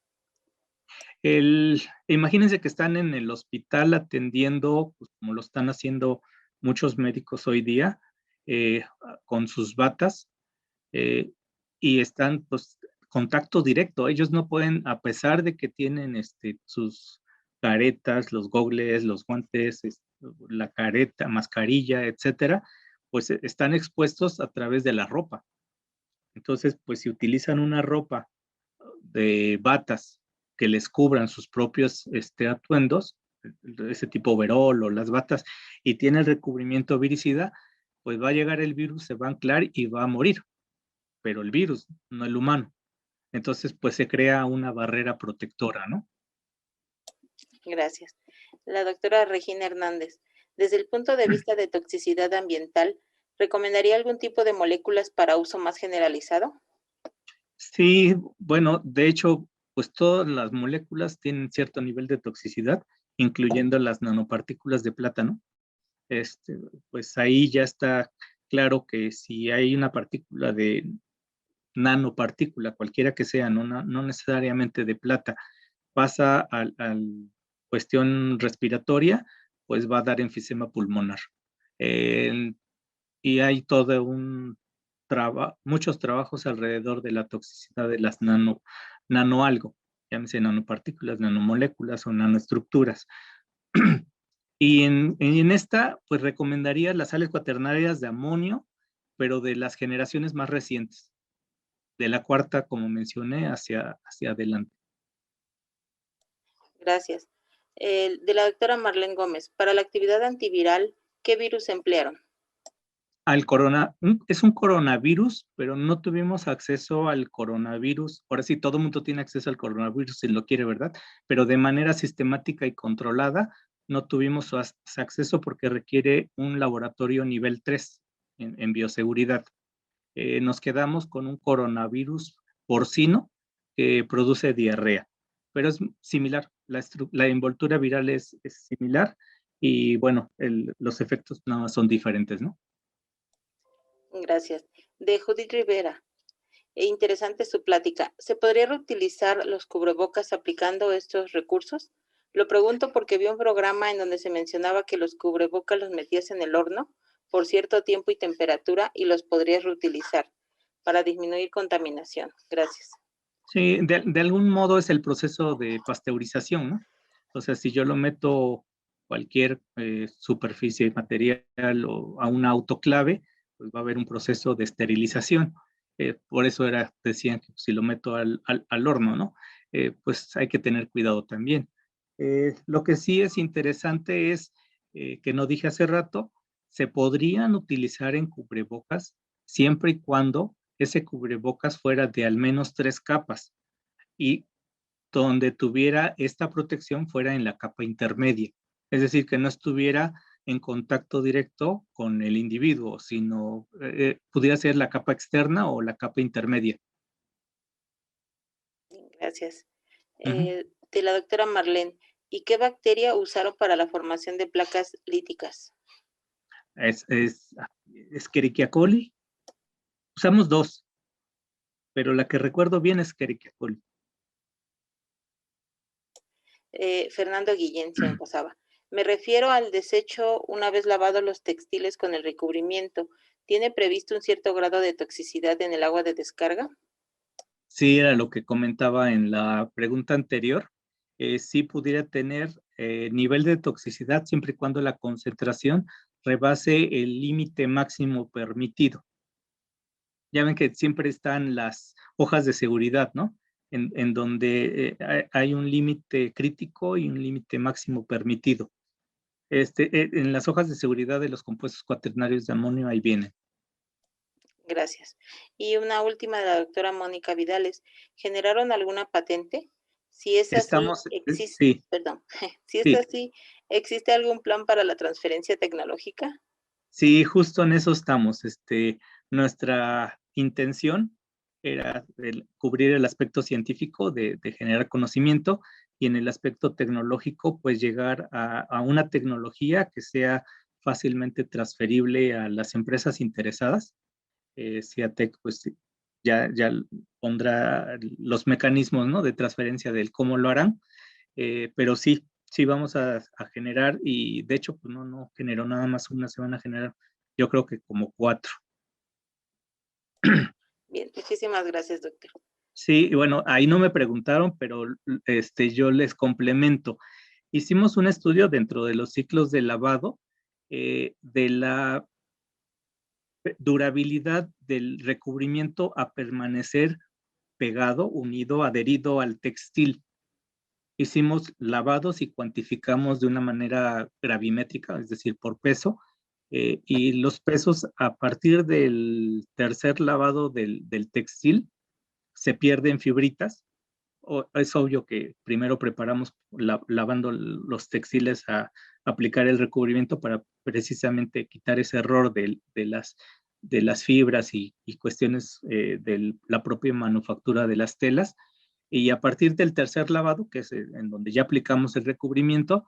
Imagínense que están en el hospital atendiendo, pues, como lo están haciendo muchos médicos hoy día, con sus batas, y están, pues, contacto directo. Ellos no pueden, a pesar de que tienen sus caretas, los gogles, los guantes, la careta, mascarilla, etcétera, pues están expuestos a través de la ropa. Entonces, pues si utilizan una ropa de batas que les cubran sus propios atuendos, ese tipo overol o las batas, y tiene el recubrimiento viricida, pues va a llegar el virus, se va a anclar y va a morir, pero el virus, no el humano. Entonces, pues se crea una barrera protectora, ¿no? Gracias. La doctora Regina Hernández, desde el punto de vista de toxicidad ambiental, ¿recomendaría algún tipo de moléculas para uso más generalizado? Sí, bueno, de hecho, pues todas las moléculas tienen cierto nivel de toxicidad, incluyendo las nanopartículas de plátano. Pues ahí ya está claro que si hay una partícula de nanopartícula, cualquiera que sea, no necesariamente de plata, pasa a cuestión respiratoria, pues va a dar enfisema pulmonar. Y hay todo muchos trabajos alrededor de la toxicidad de las nanoalgo, llámese nanopartículas, nanomoléculas o nanoestructuras. Y en esta, pues recomendaría las sales cuaternarias de amonio, pero de las generaciones más recientes, de la cuarta, como mencioné, hacia adelante. Gracias. De la doctora Marlene Gómez, para la actividad antiviral, ¿qué virus emplearon? Es un coronavirus, pero no tuvimos acceso al coronavirus. Ahora sí, todo el mundo tiene acceso al coronavirus si lo quiere, ¿verdad? Pero de manera sistemática y controlada, no tuvimos su acceso porque requiere un laboratorio nivel 3 en bioseguridad. Nos quedamos con un coronavirus porcino que produce diarrea, pero es similar, la envoltura viral es similar y bueno, los efectos no son diferentes, ¿no? Gracias. De Judith Rivera, interesante su plática. ¿Se podría reutilizar los cubrebocas aplicando estos recursos? Lo pregunto porque vi un programa en donde se mencionaba que los cubrebocas los metías en el horno por cierto tiempo y temperatura y los podrías reutilizar para disminuir contaminación. Gracias. Sí, de algún modo es el proceso de pasteurización, ¿no? O sea, si yo lo meto cualquier superficie material o a una autoclave, pues va a haber un proceso de esterilización. Por eso decían que si lo meto al horno, ¿no? Pues hay que tener cuidado también. Lo que sí es interesante es, que no dije hace rato, se podrían utilizar en cubrebocas siempre y cuando ese cubrebocas fuera de al menos 3 capas y donde tuviera esta protección fuera en la capa intermedia. Es decir, que no estuviera en contacto directo con el individuo, sino pudiera ser la capa externa o la capa intermedia. Gracias. Uh-huh. De la doctora Marlene, ¿y qué bacteria usaron para la formación de placas líticas? Es Escherichia coli. Usamos 2, pero la que recuerdo bien es Escherichia coli. Fernando Guillén se me pasaba. Me refiero al desecho una vez lavados los textiles con el recubrimiento. ¿Tiene previsto un cierto grado de toxicidad en el agua de descarga? Sí, era lo que comentaba en la pregunta anterior. Sí pudiera tener nivel de toxicidad siempre y cuando la concentración rebase el límite máximo permitido. Ya ven que siempre están las hojas de seguridad, ¿no? En donde hay un límite crítico y un límite máximo permitido. En las hojas de seguridad de los compuestos cuaternarios de amonio, ahí vienen. Gracias. Y una última de la doctora Mónica Vidales. ¿Generaron alguna patente? Si es así, Sí, perdón, si es sí. así, ¿existe algún plan para la transferencia tecnológica? Sí, justo en eso estamos. Nuestra intención era cubrir el aspecto científico de generar conocimiento, y en el aspecto tecnológico, pues llegar a una tecnología que sea fácilmente transferible a las empresas interesadas. CIATEC pues ya pondrá los mecanismos, ¿no?, de transferencia del cómo lo harán, pero sí vamos a generar, y de hecho pues no generó nada más una, se van a generar yo creo que como 4. Bien, muchísimas gracias, doctor. Sí, y bueno, ahí no me preguntaron, pero yo les complemento. Hicimos un estudio dentro de los ciclos de lavado de la durabilidad del recubrimiento a permanecer pegado, unido, adherido al textil. Hicimos lavados y cuantificamos de una manera gravimétrica, es decir, por peso, y los pesos a partir del tercer lavado del textil se pierden fibritas. Es obvio que primero preparamos lavando los textiles a aplicar el recubrimiento para precisamente quitar ese error de las fibras y cuestiones de la propia manufactura de las telas. Y a partir del tercer lavado, que es en donde ya aplicamos el recubrimiento,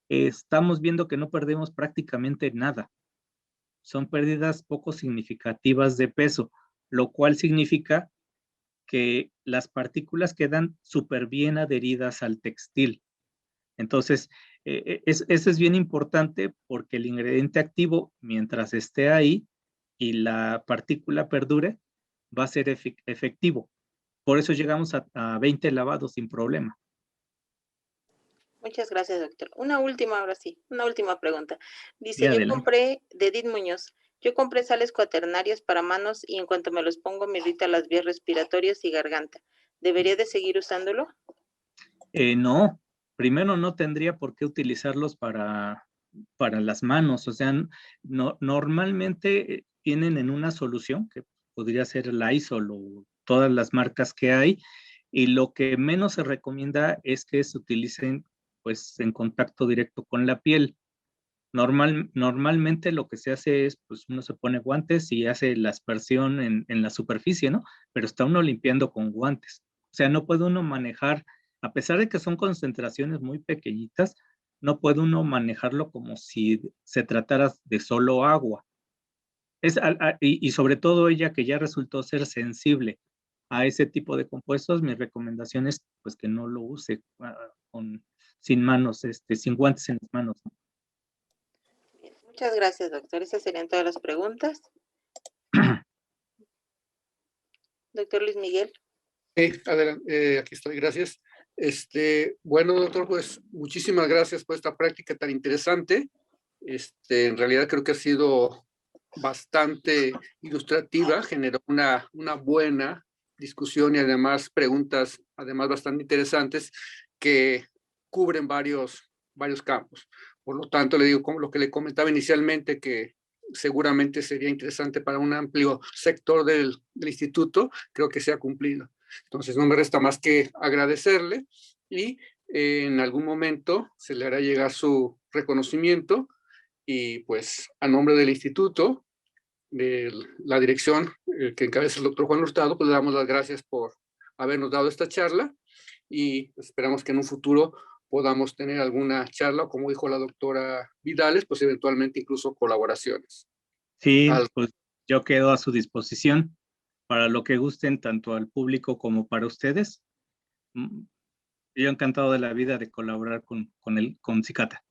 estamos viendo que no perdemos prácticamente nada. Son pérdidas poco significativas de peso, lo cual significa que las partículas quedan súper bien adheridas al textil. Entonces, eso es bien importante porque el ingrediente activo, mientras esté ahí y la partícula perdure, va a ser efectivo. Por eso llegamos a 20 lavados sin problema. Muchas gracias, doctor. Una última pregunta. Dice, Sí, yo compré, de Edith Muñoz, yo compré sales cuaternarios para manos y en cuanto me los pongo me irrita las vías respiratorias y garganta. ¿Debería de seguir usándolo? No, primero no tendría por qué utilizarlos para las manos. O sea, normalmente vienen en una solución que podría ser Lysol o todas las marcas que hay, y lo que menos se recomienda es que se utilicen pues en contacto directo con la piel. Normalmente lo que se hace es, pues uno se pone guantes y hace la aspersión en la superficie, ¿no? Pero está uno limpiando con guantes. O sea, no puede uno manejar, a pesar de que son concentraciones muy pequeñitas, no puede uno manejarlo como si se tratara de solo agua. Y sobre todo ella que ya resultó ser sensible a ese tipo de compuestos, mi recomendación es pues que no lo use sin manos, sin guantes en las manos, ¿no? Bien, muchas gracias, doctor. Esas serían todas las preguntas. Doctor Luis Miguel. Adelante, aquí estoy, gracias. Bueno, doctor, pues muchísimas gracias por esta práctica tan interesante. En realidad creo que ha sido bastante ilustrativa, generó una buena discusión y además preguntas, además bastante interesantes, que cubren varios campos. Por lo tanto, le digo, como lo que le comentaba inicialmente, que seguramente sería interesante para un amplio sector del instituto, creo que se ha cumplido. Entonces, no me resta más que agradecerle y en algún momento se le hará llegar su reconocimiento y pues a nombre del instituto, de la dirección que encabeza el doctor Juan Hurtado, pues le damos las gracias por habernos dado esta charla y esperamos que en un futuro podamos tener alguna charla, como dijo la doctora Vidales, pues eventualmente incluso colaboraciones. Sí, pues yo quedo a su disposición para lo que gusten, tanto al público como para ustedes. Yo encantado de la vida de colaborar con CICATA.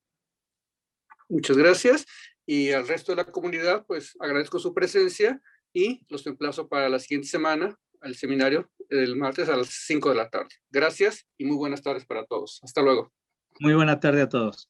Muchas gracias. Y al resto de la comunidad, pues agradezco su presencia y los emplazo para la siguiente semana al seminario el martes a las 5 de la tarde. Gracias y muy buenas tardes para todos. Hasta luego. Muy buena tarde a todos.